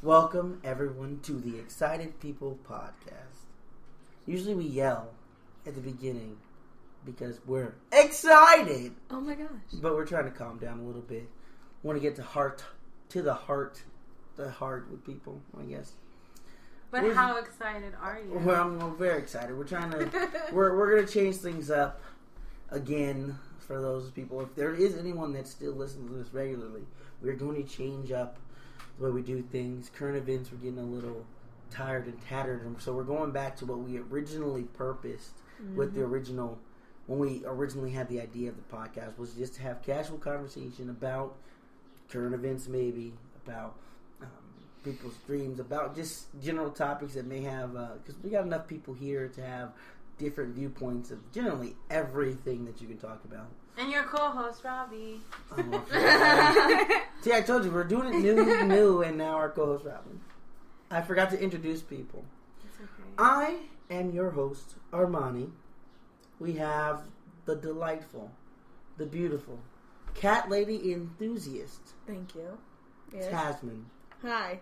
Welcome, everyone, to the Excited People podcast. Usually we yell at the beginning because we're excited. Oh my gosh. But we're trying to calm down a little bit. Want to get to the heart with people, I guess. But how excited are you? Well, I'm very excited. We're trying to, we're going to change things up again for those people. If there is anyone that still listens to this regularly, we're going to change up the way we do things. Current events, we're getting a little tired and tattered, and so we're going back to what we originally purposed with the original, when we originally had the idea of the podcast, was just to have casual conversation about current events, maybe about people's dreams, about just general topics that may have, because we got enough people here to have different viewpoints of generally everything that you can talk about. And your co-host, Robbie. See, I told you, we're doing it new, and now our co-host, Robin. I forgot to introduce people. It's okay. I am your host, Armani. We have the delightful, the beautiful, cat lady enthusiast. Thank you. Yes. Tasman. Hi.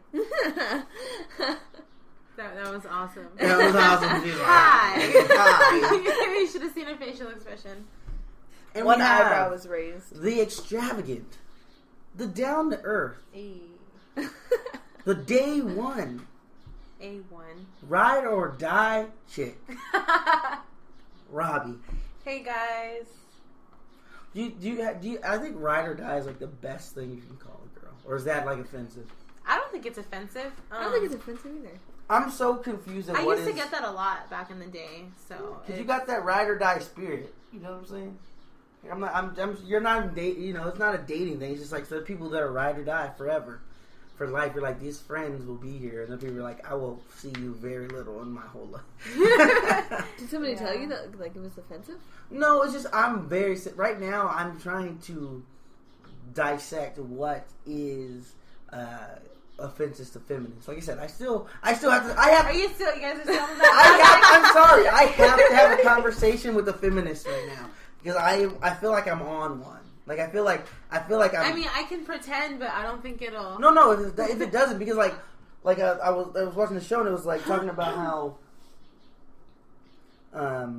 That was awesome. That was awesome. Hi. Hi. You should have seen her facial expression. And one we have eyebrow was raised. the extravagant, the down to earth, Hey. the day one, A1. ride or die chick, Robbie. Hey guys. Do you? I think ride or die is like the best thing you can call a girl, or is that like offensive? I don't think it's offensive. I don't think it's offensive either. I'm so confused at I what used to get that a lot back in the day. So because you got that ride or die spirit. You know what I'm saying? I'm not. You're not dating. You know, it's not a dating thing. It's just like the people that are ride or die forever, for life. You're like, these friends will be here, and then people are like, I will see you very little in my whole life. Did somebody tell you that like it was offensive? No, it's just I'm very right now. I'm trying to dissect what is offenses to feminists. Like I said, I still have to. Are you still? You guys are still on that? I'm sorry. I have to have a conversation with a feminist right now because I feel like I'm on one. Like I feel like I'm. I mean, I can pretend, but I don't think it'll. No. If it doesn't, because I was watching the show and it was like talking about how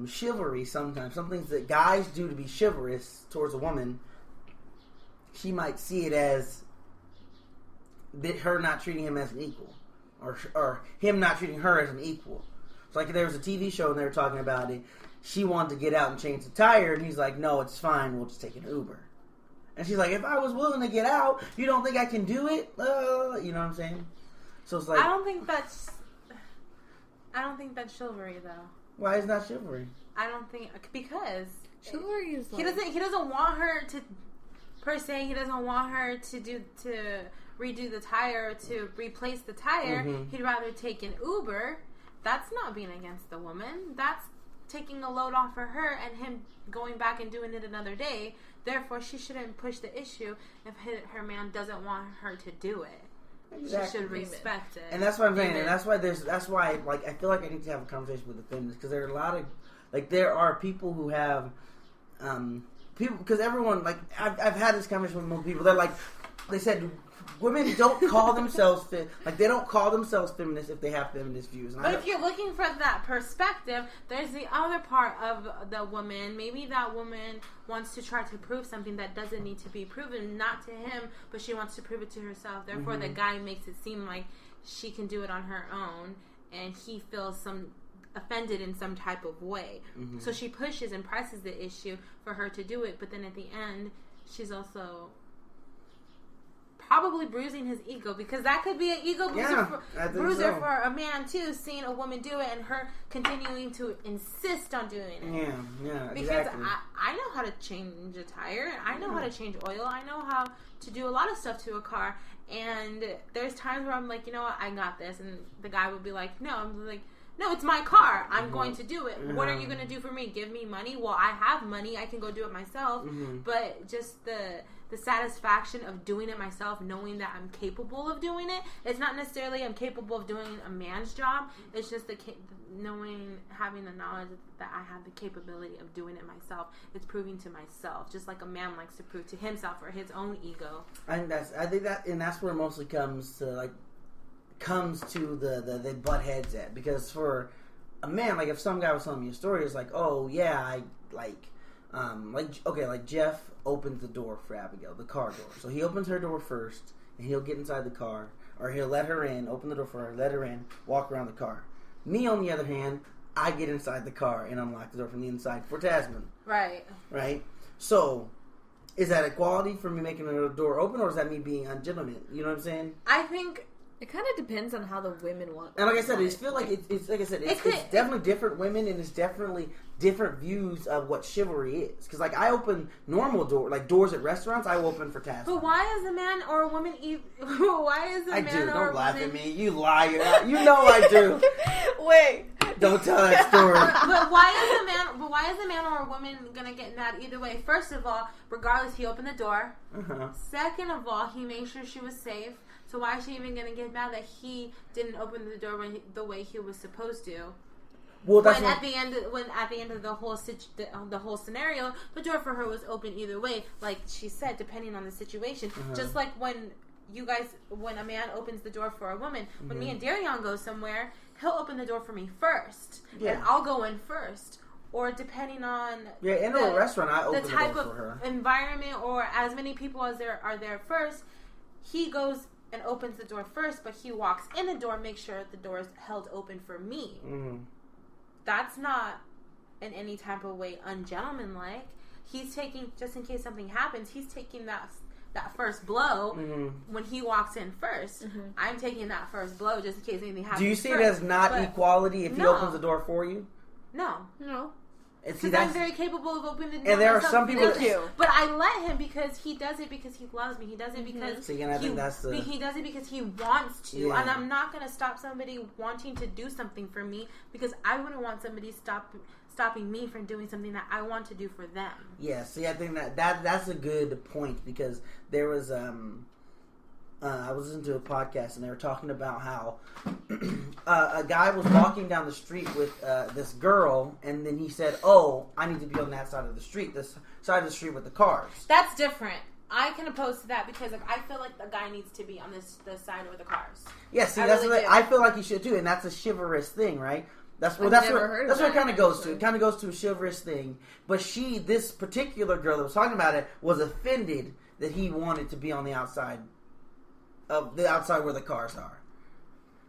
chivalry sometimes, some things that guys do to be chivalrous towards a woman, she might see it as her not treating him as an equal, or him not treating her as an equal. So like there was a TV show and they were talking about it. She wanted to get out and change the tire, and he's like, "No, it's fine. We'll just take an Uber." And she's like, "If I was willing to get out, you don't think I can do it?" You know what I'm saying? So it's like I don't think that's chivalry though. Why is that chivalry? I don't think because Chivalry is like... he doesn't want her to per se. He doesn't want her to redo the tire, to replace the tire. Mm-hmm. He'd rather take an Uber. That's not being against the woman. That's taking a load off of her and him going back and doing it another day. Therefore, she shouldn't push the issue if her man doesn't want her to do it. Exactly. She should respect it. And that's what I'm saying. And that's why like I feel like I need to have a conversation with the feminists, because there are a lot of there are people who have people, because everyone, like I've had this conversation with most people. They're like, they said women don't call themselves they don't call themselves feminists if they have feminist views. And but if you're looking for that perspective, there's the other part of the woman. Maybe that woman wants to try to prove something that doesn't need to be proven, not to him, but she wants to prove it to herself. Therefore, the guy makes it seem like she can do it on her own, and he feels offended in some type of way. So she pushes and presses the issue for her to do it, but then at the end, she's also probably bruising his ego, because that could be an ego bruiser for a man too, seeing a woman do it and her continuing to insist on doing it. Yeah, because exactly. I know how to change a tire, I know how to change oil, I know how to do a lot of stuff to a car, and there's times where I'm like, you know what, I got this, and the guy would be like, no, I'm like, no, it's my car. I'm going to do it. What are you going to do for me? Give me money? Well, I have money. I can go do it myself. But just the satisfaction of doing it myself, knowing that I'm capable of doing it. It's not necessarily I'm capable of doing a man's job. It's just having the knowledge that I have the capability of doing it myself. It's proving to myself, just like a man likes to prove to himself or his own ego. I think that's where it mostly comes to, like, comes to the butt heads at. Because for a man, like if some guy was telling me a story, it's like, oh yeah, I like Jeff opens the door for Abigail, the car door. So he opens her door first, and he'll get inside the car, or he'll let her in, open the door for her, let her in, walk around the car. Me, on the other hand, I get inside the car and unlock the door from the inside for Tasman. Right. Right? So, is that equality for me making the door open, or is that me being ungentleman? You know what I'm saying? I think it kind of depends on how the women want. And like I said, I feel like it's like I said, it's definitely different women, and it's definitely different views of what chivalry is. Because like I open normal doors at restaurants, I will open for Tasman. But why is a man or a woman why is a I man do. or Don't a laugh woman... at me. You liar. You know I do. Wait. Don't tell that story. But why is a man or a woman gonna get mad either way? First of all, regardless, he opened the door. Uh-huh. Second of all, he made sure she was safe. So why is she even gonna get mad that he didn't open the door the way he was supposed to? Well, that's at the end of the whole scenario, the door for her was open either way. Like she said, depending on the situation. Uh-huh. Just like when a man opens the door for a woman, when me and Darion go somewhere, he'll open the door for me first, and I'll go in first. Or depending on in a restaurant, I open the type door of for her. Environment, or as many people as there are there first, he goes and opens the door first, but he walks in the door, make sure the door is held open for me. Mm-hmm. That's not in any type of way ungentlemanlike. He's taking, just in case something happens, he's taking that first blow when he walks in first. Mm-hmm. I'm taking that first blow just in case anything happens. Do you see it as not equality if he opens the door for you? No. Because I'm very capable of opening the door. And there are some people but I let him because he does it because he loves me. He does it because he does it because he wants to. Yeah. And I'm not going to stop somebody wanting to do something for me because I wouldn't want somebody stopping me from doing something that I want to do for them. Yeah, see, I think that's a good point because there was I was listening to a podcast and they were talking about how a guy was walking down the street with this girl, and then he said, "Oh, I need to be on that side of the street, this side of the street with the cars." That's different. I can oppose to that because I feel like the guy needs to be on the side with the cars. Yeah, see, I feel like he should too, and that's a chivalrous thing, right? That's what it kind of goes to. It kind of goes to a chivalrous thing. But this particular girl that was talking about it was offended that he wanted to be on the outside where the cars are.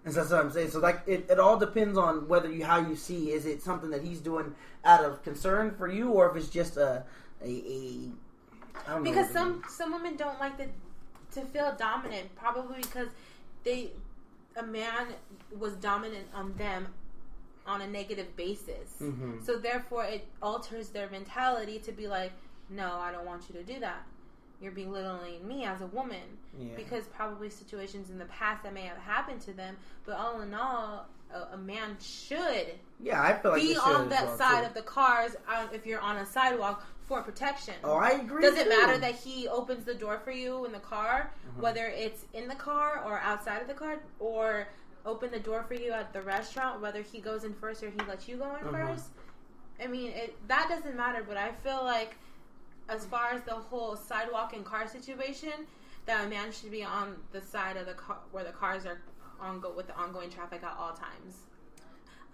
And so that's what I'm saying. So like it all depends on how you see. Is it something that he's doing out of concern for you, or if it's just I don't know. Because some women don't like to feel dominant, probably because a man was dominant on them on a negative basis. Mm-hmm. So therefore it alters their mentality to be like, no, I don't want you to do that. You're belittling me as a woman. Yeah. Because probably situations in the past that may have happened to them, but all in all, a man should I feel like be on that side of the cars if you're on a sidewalk for protection. Oh, I agree. Does it matter that he opens the door for you in the car, whether it's in the car or outside of the car, or open the door for you at the restaurant, whether he goes in first or he lets you go in first? I mean, that doesn't matter, but I feel like as far as the whole sidewalk and car situation, that a man should be on the side of the car where the cars are with the ongoing traffic at all times.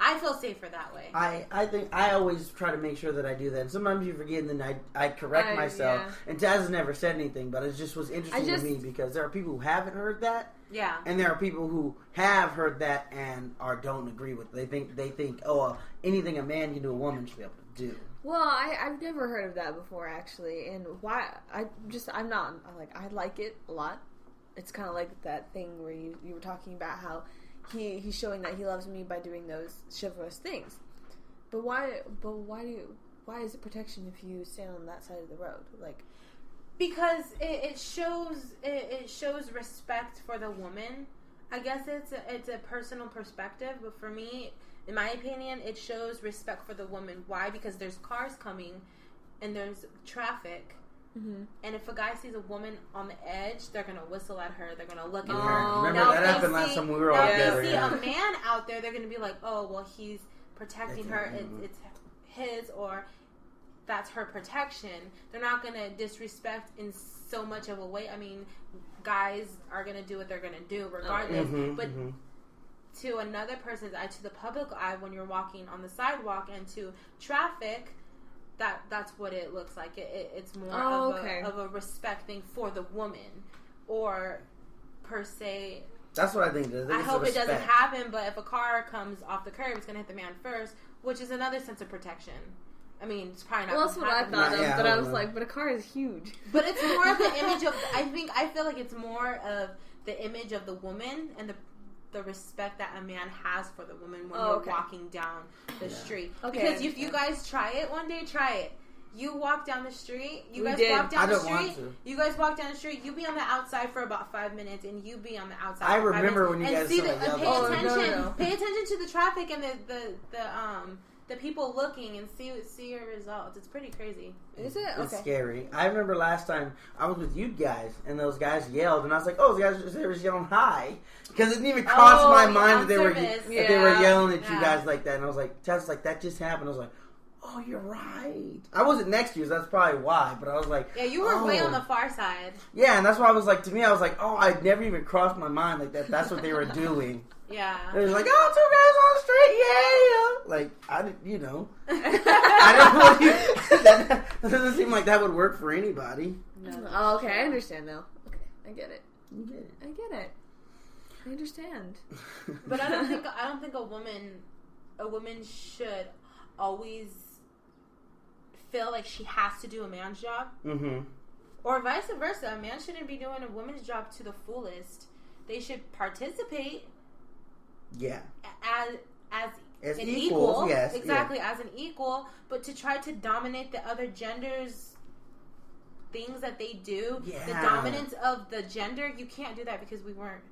I feel safer that way. I think I always try to make sure that I do that. And sometimes you forget, and then I correct myself. Yeah. And Taz has never said anything, but it just was interesting to me because there are people who haven't heard that. Yeah. And there are people who have heard that and don't agree with it. They think anything a man can do, a woman should be able to do. Well, I've never heard of that before, actually. And why? I like it a lot. It's kind of like that thing where you were talking about how he's showing that he loves me by doing those chivalrous things. But why is it protection if you stand on that side of the road? Like, because it shows respect for the woman. I guess it's a personal perspective, but for me, in my opinion, it shows respect for the woman. Why? Because there's cars coming and there's traffic. Mm-hmm. And if a guy sees a woman on the edge, they're going to whistle at her. They're going to look at her. Remember, that happened last time we were all together. If they see a man out there, they're going to be like, oh, well, he's protecting her. It's his, or that's her protection. They're not going to disrespect in so much of a way. I mean, guys are going to do what they're going to do regardless. to another person's eye, to the public eye, when you're walking on the sidewalk and to traffic, that's what it looks like. It's more of a respect thing for the woman, or per se. That's what I think. I hope it doesn't happen, but if a car comes off the curb, it's going to hit the man first, which is another sense of protection. I mean, it's probably not. Well, that's what I thought of, but I was like, but a car is huge. But it's more of the image of. I feel like it's more of the image of the woman and the respect that a man has for the woman when you're walking down the street. Okay, because if you guys try it one day, try it. You walk down the street. You guys walk down the street. You guys walk down the street. You be on the outside for about 5 minutes, and you be on the outside. I remember when you guys pay attention. Pay attention to the traffic and the people looking and see your results. It's pretty crazy. Is it? It's scary. I remember last time I was with you guys, and those guys yelled, and I was like, "Oh, those guys were yelling hi," because it didn't even cross my mind that they were yelling at you guys like that. And I was like, "Tess, like that just happened." I was like, "Oh, you're right." I wasn't next to you, so that's probably why. But I was like, "Yeah, you were way on the far side." Yeah, and that's why I was like, to me, I was like, "Oh, I'd never even crossed my mind like that. That's what they were doing." Yeah. They was like, "Oh, 2 guys on the street, yeah." Like, I didn't, I didn't know that doesn't seem like that would work for anybody. No. Oh, okay, I understand now. Okay, I get it. You get it. I get it. I understand. But I don't think a woman should always feel like she has to do a man's job. Mm-hmm. Or vice versa. A man shouldn't be doing a woman's job to the fullest. They should participate. Yeah. As an equals, equal. Yes. Exactly, as an equal. But to try to dominate the other gender's things that they do, the dominance of the gender, you can't do that because we weren't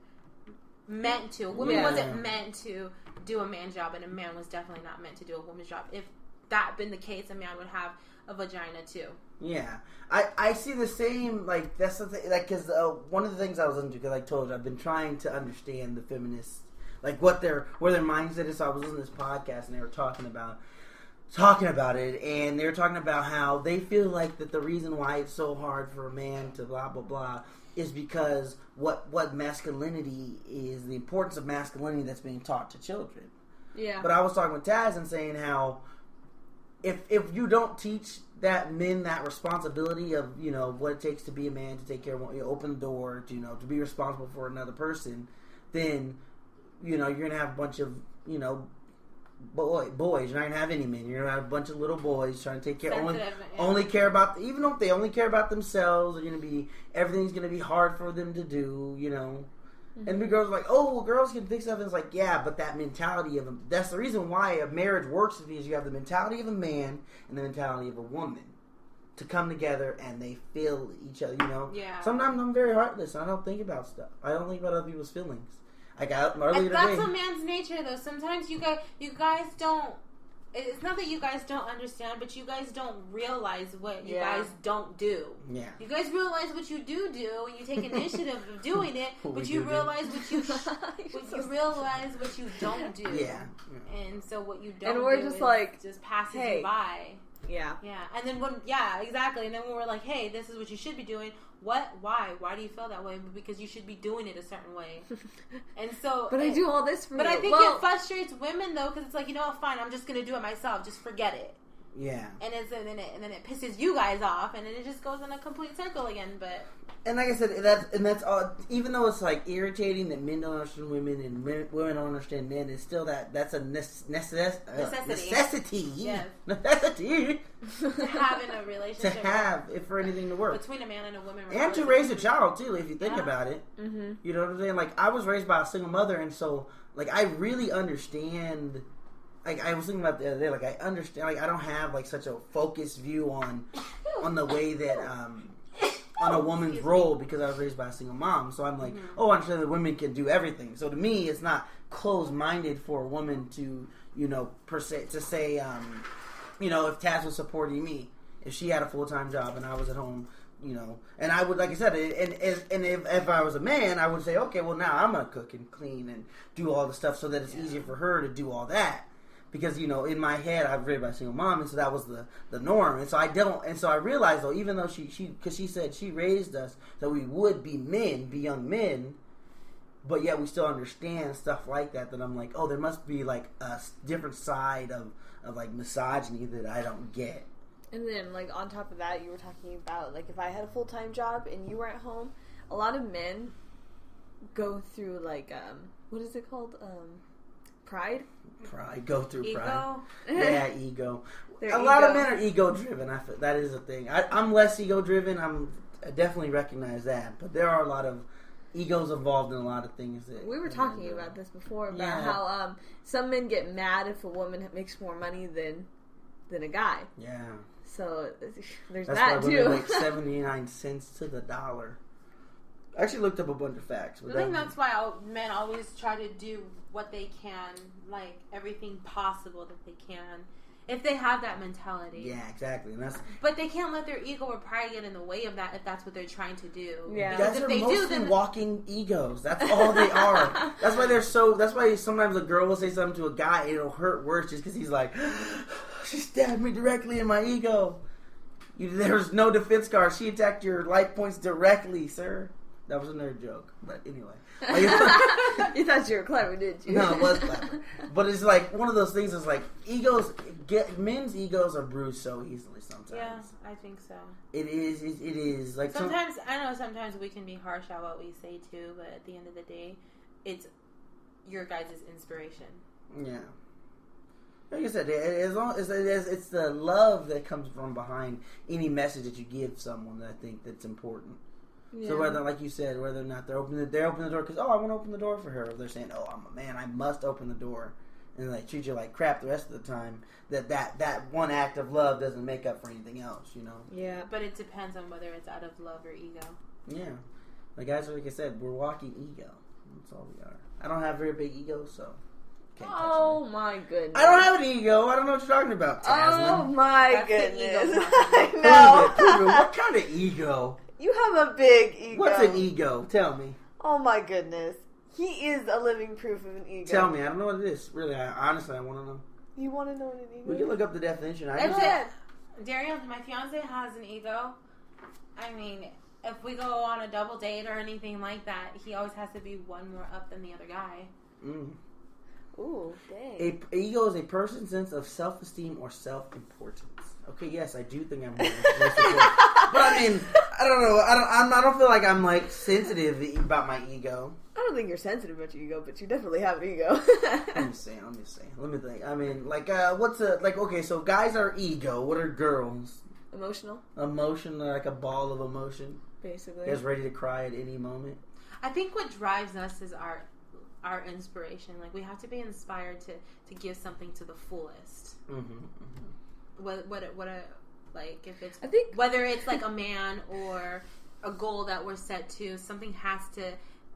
meant to. A woman wasn't meant to do a man's job, and a man was definitely not meant to do a woman's job. If that been the case, a man would have a vagina too. Yeah, I see the same. Like that's the thing. Like because one of the things I was into, because I told you I've been trying to understand the feminists, like where their mindset is. So I was listening to this podcast and they were talking about it, and they were talking about how they feel like that the reason why it's so hard for a man to blah blah blah is because what masculinity is, the importance of masculinity that's being taught to children. Yeah. But I was talking with Taz and saying how if you don't teach that men that responsibility of what it takes to be a man, to take care of open the door, to be responsible for another person, then you're gonna have a bunch of boys. You're not gonna have any men. You're gonna have a bunch of little boys trying to take care. Only care about, even if they only care about themselves. Everything's gonna be hard for them to do. Mm-hmm. And the girls are like, "Oh, well, girls can fix stuff." And it's like, yeah, but that mentality of that's the reason why a marriage works, is because you have the mentality of a man and the mentality of a woman to come together and they feel each other. Yeah. Sometimes I'm very heartless. I don't think about stuff. I don't think about other people's feelings. Like earlier today. That's a man's nature, though. Sometimes you guys don't. It's not that you guys don't understand, but you guys don't realize what you guys don't do. Yeah. You guys realize what you do, and you take initiative of doing it, but you realize what you realize what you don't do. Yeah. And so what you don't and we're do just is like, just passes hey. you by. Yeah. Yeah. And then exactly. And then when we're like, hey, this is what you should be doing. What? Why? Why do you feel that way? Because you should be doing it a certain way. And so... But I do all this for you. But I think it frustrates women, though, because it's like, fine, I'm just going to do it myself. Just forget it. Yeah. And then it pisses you guys off, and then it just goes in a complete circle again, but... And like I said, that's all. Even though it's like irritating that men don't understand women and women don't understand men, it's still that's a necessity. Yes. Necessity to have in a relationship. To have if for anything to work between a man and a woman, and to raise a child too. If you think about it, mm-hmm. You know what I'm saying. Like I was raised by a single mother, and so like I really understand. Like I was thinking about the other day. Like I understand. Like I don't have like such a focused view on the way that. On a woman's role, because I was raised by a single mom. So I'm like, I understand that women can do everything. So to me, it's not closed-minded for a woman to, per se, to say, if Taz was supporting me, if she had a full-time job and I was at home, and I would, like I said, and if I was a man, I would say, okay, well now I'm going to cook and clean and do all the stuff so that it's easier for her to do all that. Because, in my head, I was raised by a single mom, and so that was the norm. And so I realized, though, even though because she said she raised us that we would be young men, but yet we still understand stuff like that. That I'm like, oh, there must be like a different side of like misogyny that I don't get. And then, like, on top of that, you were talking about, like, if I had a full-time job and you were at home, a lot of men go through, like, what is it called? Pride? Pride. Go through Ego? pride. Yeah, ego. Their A lot of ego. men are ego-driven. That is a thing. I'm less ego-driven. I definitely recognize that. But there are a lot of egos involved in a lot of things. We were talking about this before, about Yeah. how some men get mad if a woman makes more money than a guy. Yeah. So there's That's that why too. women make 79 cents to the dollar. I actually looked up a bunch of facts. I think that's why men always try to do what they can, like everything possible that they can, if they have that mentality. Yeah, exactly. And But they can't let their ego or pride get in the way of that if that's what they're trying to do. Yeah. Because guys if are they mostly do, then walking egos. That's all they are. That's why they're so. That's why sometimes a girl will say something to a guy and it'll hurt worse just because he's like, she stabbed me directly in my ego. There's no defense card. She attacked your life points directly, sir. That was a nerd joke, but anyway. You thought you were clever, didn't you? No, it was clever. But it's like one of those things. Is like men's egos are bruised so easily sometimes. yeah, I think so. It is like Sometimes I know. Sometimes we can be harsh at what we say too, but at the end of the day, it's your guys' inspiration. Yeah. Like I said, as long as it's the love that comes from behind any message that you give someone that I think that's important. Yeah. So whether, like you said, whether or not they're opening the door because, oh, I want to open the door for her, or they're saying, oh, I'm a man, I must open the door, and they treat you like crap the rest of the time, that one act of love doesn't make up for anything else, you know? Yeah. But it depends on whether it's out of love or ego. Yeah. Like guys, like I said, we're walking ego. That's all we are. I don't have very big ego, so can't touch Oh me. my goodness. I don't have an ego. I don't know what you're talking about, Tasman. Oh my That's the goodness. ego I Prove know. it, prove it. What kind of ego? You have a big ego. What's an ego? Tell me. Oh my goodness. He is a living proof of an ego. Tell me. I don't know what it is. Really, honestly, I want to know. You want to know what an ego We is? can look up the definition. I That's just, it. Darian, my fiance has an ego. I mean, if we go on a double date or anything like that, he always has to be one more up than the other guy. Ooh, dang. A ego is a person's sense of self-esteem or self-importance. Okay, yes, I do think I'm more self-important. But I mean, I don't know. I don't feel like I'm like sensitive about my ego. I don't think you're sensitive about your ego, but you definitely have an ego. I'm just saying. Let me think. I mean, like, what's a like? Okay, so guys are ego. What are girls? Emotional, Emotion, like a ball of emotion. basically. Guys ready to cry at any moment. I think what drives us is our inspiration. Like, we have to be inspired to give something to the fullest. Like, if it's, I think whether it's like a man or a goal that we're set to, something has to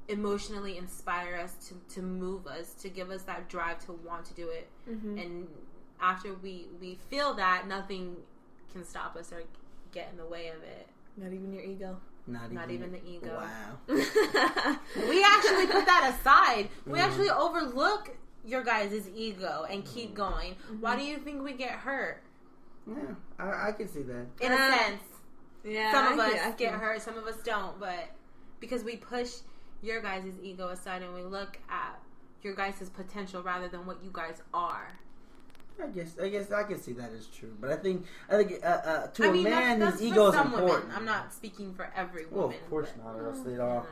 emotionally inspire us to move us, to give us that drive to want to do it. And after we feel that, nothing can stop us or get in the way of it. not even your ego. Not even the ego. Wow. We actually put that aside. We actually overlook your guys' ego and keep going. Why do you think we get hurt? Yeah, I can see that. In a sense. Yeah, Some of I us get hurt, some of us don't, but because we push your guys' ego aside and we look at your guys' potential rather than what you guys are. I guess I can see that as true, but I think to a man, that's his ego is some important. women. I'm not speaking for every woman. Well, of course but, not, or else they'd you all. know.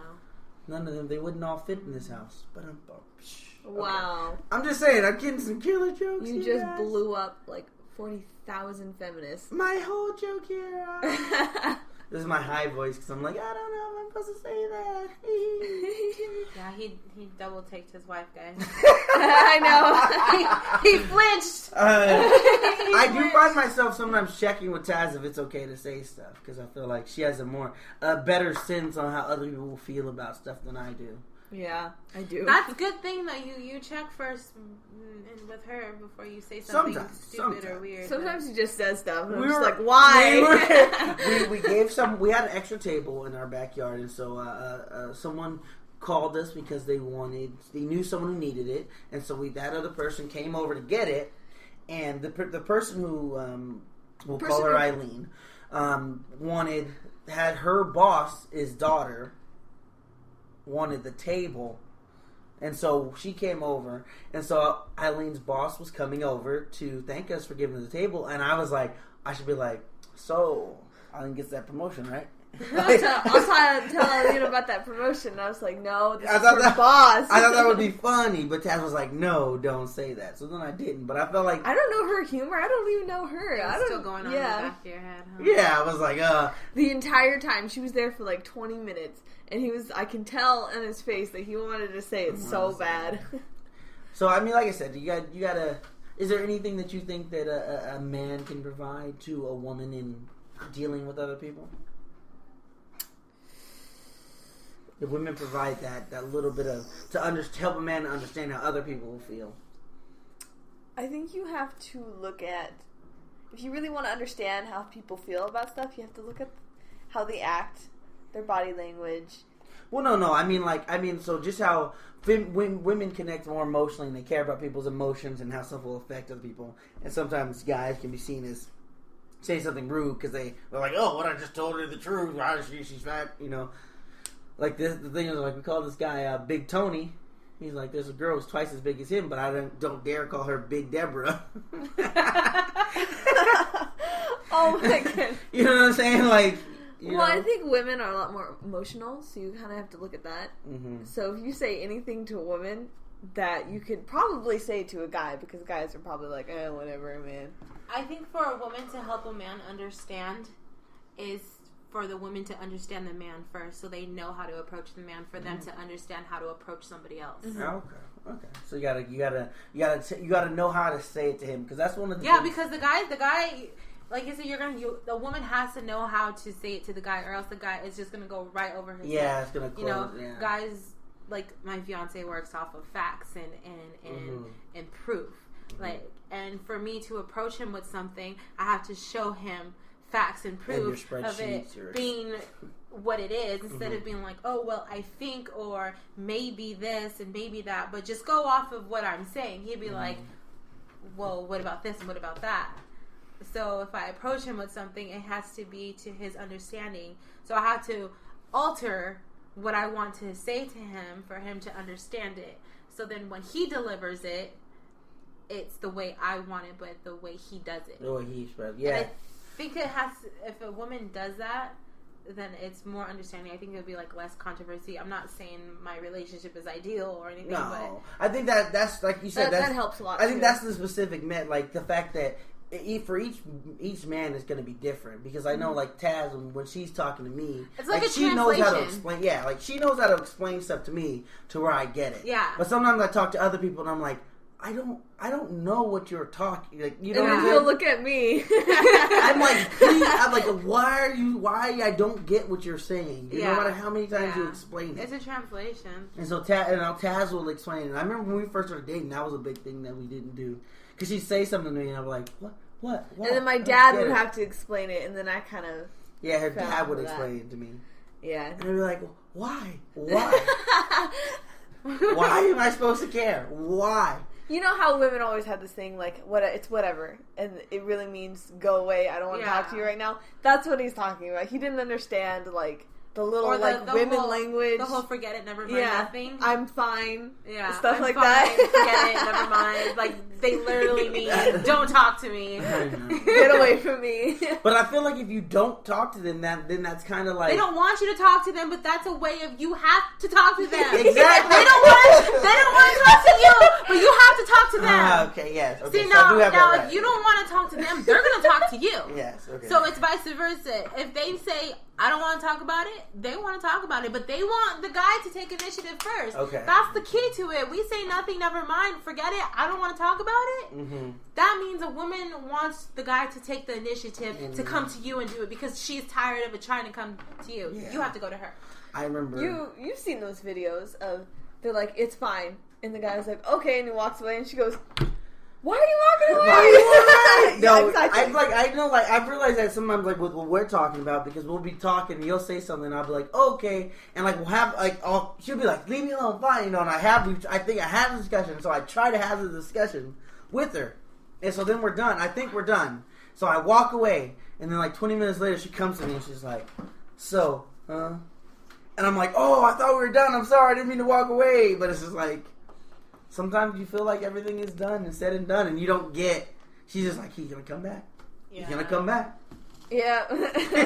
None of them, they wouldn't all fit in this house. But Wow. okay. I'm just saying, I'm getting some killer jokes. You here, just guys. blew up like 40,000 feminists. My whole joke here. This is my high voice because I'm like, I don't know if I'm supposed to say that. Yeah, he double taked his wife, guys. I know. He flinched. I do find myself sometimes checking with Taz if it's okay to say stuff because I feel like she has a better sense on how other people will feel about stuff than I do. Yeah, I do. That's a good thing that you check first with her before you say something stupid or weird. Sometimes he just says stuff and I'm We just were- like, why? We had an extra table in our backyard, and so someone called us because they knew someone who needed it, and so that other person came over to get it, and the person who we'll call her Eileen had her boss, his daughter, wanted the table And so she came over, and so Eileen's boss was coming over to thank us for giving the table, and I was like, I should be like, so Eileen gets that promotion, right? I'll tell Eileen about that promotion. And I was like, no, this is her that, boss. I thought that would be funny, but Taz was like, no, don't say that. So then I didn't, but I felt like... I don't know her humor. I don't even know her. It's still going on in the back of your head, huh? Yeah, I was like, The entire time, she was there for like 20 minutes, and I can tell in his face that he wanted to say it so bad. So, I mean, like I said, you gotta... Is there anything that you think that a man can provide to a woman in dealing with other people? If women provide that little bit of to help a man to understand how other people will feel. I think you have to look at, if you really want to understand how people feel about stuff, you have to look at how they act, their body language. Well, no. I mean, so just how women connect more emotionally and they care about people's emotions and how stuff will affect other people. And sometimes guys can be seen as saying something rude because they're like, oh, what I just told her the truth. She's fat, you know. Like the thing is, like we call this guy Big Tony. He's like, there's a girl who's twice as big as him, but I don't dare call her Big Deborah. Oh my god! You know what I'm saying? Like, I think women are a lot more emotional, so you kind of have to look at that. Mm-hmm. So if you say anything to a woman that you could probably say to a guy, because guys are probably like, whatever, man. I think for a woman to help a man understand is for the women to understand the man first, so they know how to approach the man. For them to understand how to approach somebody else. Mm-hmm. Okay. So you gotta know how to say it to him, because that's one of the things. Because the guy, like you said, the woman has to know how to say it to the guy, or else the guy is just gonna go right over his head. Yeah, it's gonna close. Guys, like my fiance works off of facts and proof. Mm-hmm. Like, and for me to approach him with something, I have to show him facts and proof of it being what it is, instead of being like, oh, well, I think, or maybe this and maybe that, but just go off of what I'm saying. He'd be like, well, what about this and what about that? So if I approach him with something, it has to be to his understanding. So I have to alter what I want to say to him for him to understand it. So then when he delivers it, it's the way I want it, but the way he does it. The way he expresses, yeah. And I think it has. If a woman does that, then it's more understanding. I think it would be like less controversy. I'm not saying my relationship is ideal or anything. No, but I think that's like you said. That helps a lot. I think that's the specific meant, like the fact that for each man is going to be different, because I know like Taz, when she's talking to me, it's like she knows how to explain. Yeah, like she knows how to explain stuff to me to where I get it. Yeah. But sometimes I talk to other people and I'm like, I don't know what you're talking. Like, you know, and he'll look at me. I'm like, why I don't get what you're saying. No matter how many times you explain it. It's a translation. And so Taz will explain it. And I remember when we first started dating, that was a big thing that we didn't do. Because she'd say something to me and I'm like, what? And then my dad would have to explain it, and then I kind of... Yeah, her dad would explain it to me. Yeah. And I'd be like, why? Why am I supposed to care? Why? You know how women always have this thing, like, it's whatever, and it really means go away, I don't want to talk to you right now. That's what he's talking about. He didn't understand, like, the little, the women whole, language. The whole forget it, never mind nothing. I'm fine. Yeah. Stuff I'm like fine, that. Forget it, never mind. Like, they literally mean, don't talk to me. Get away from me. But I feel like if you don't talk to them, then that's kind of like... They don't want you to talk to them, but that's a way of you have to talk to them. Exactly. They don't want to talk to you, but you have to talk to them. Okay, yes. Okay, See, so I do have that right. if you don't want to talk to them, they're going to talk to you. Yes, okay. So it's vice versa. If they say, I don't want to talk about it, they want to talk about it, but they want the guy to take initiative first. Okay. That's the key to it. We say nothing, never mind, forget it, I don't want to talk about it. Mm-hmm. That means a woman wants the guy to take the initiative to come to you and do it, because she's tired of it trying to come to you. Yeah. You have to go to her. I remember. You've seen those videos of, they're like, it's fine. And the guy's like, okay, and he walks away, and she goes, why are you walking away? No, exactly. I've realized that sometimes, like, with what we're talking about, because we'll be talking, and you'll say something, and I'll be like, oh, okay, and, like, we'll have, like, she'll be like, leave me alone, fine, you know, and I think I have a discussion, so I try to have the discussion with her, and so then we're done. I think we're done. So I walk away, and then, like, 20 minutes later, she comes to me, and she's like, so, And I'm like, oh, I thought we were done. I'm sorry. I didn't mean to walk away. But it's just like, sometimes you feel like everything is done and said and done. And you don't get, she's just like, he's going to come back. Yeah. He's going to come back. Yeah.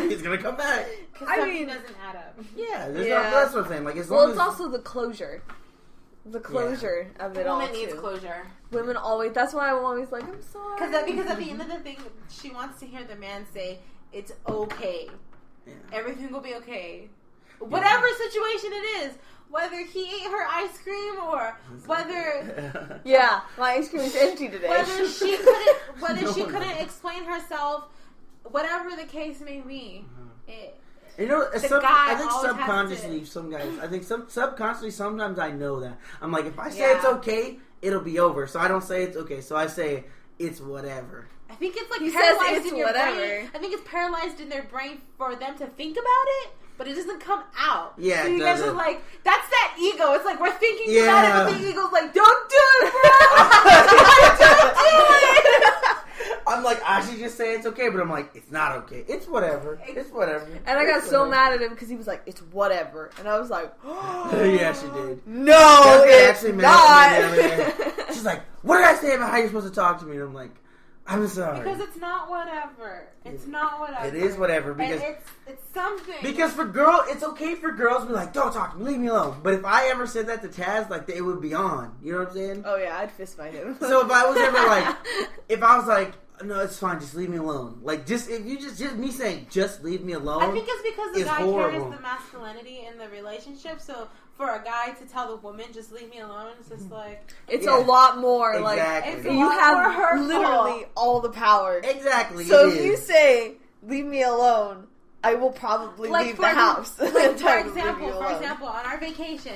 He's going to come back. I mean, it doesn't add up. Yeah. That's what I'm saying. Like, it's also the closure. The closure of it all. Woman needs closure. Women always. That's why I'm always like, I'm sorry. Because at the end of the thing, she wants to hear the man say, "It's okay. Yeah. Everything will be okay. Whatever situation it is, whether he ate her ice cream or whether my ice cream is empty today. Whether she couldn't explain herself, whatever the case may be, I think subconsciously, some guys, subconsciously, sometimes I know that. I'm like, if I say it's okay, it'll be over. So I don't say it's okay. So I say it's whatever. I think it's like paralyzed in your brain. I think it's paralyzed in their brain for them to think about it, but it doesn't come out. Yeah, so you guys are like, that's that ego. It's like we're thinking about it, but the ego's like, don't do it, bro. Don't do it. I'm like, I should just say it's okay, but I'm like, it's not okay. It's whatever. It's whatever. And I got so mad at him because he was like, it's whatever. And I was like, yeah, she did. No, it's not. She's like, what did I say about how you're supposed to talk to me? And I'm like, I'm sorry. Because it's not whatever. It's not whatever. It is whatever. Because it's something. Because it's okay for girls to be like, don't talk to me, leave me alone. But if I ever said that to Taz, like, it would be on. You know what I'm saying? Oh yeah, I'd fist fight him. So if I was ever like, if I was like, no, it's fine, just leave me alone. Like, just if you just me saying, just leave me alone. I think it's because the guy carries the masculinity in the relationship. So for a guy to tell the woman, just leave me alone, it's just like, it's a lot more exactly. like you have literally all the power. Exactly. So if you say leave me alone, I will probably leave the house. For example, on our vacation,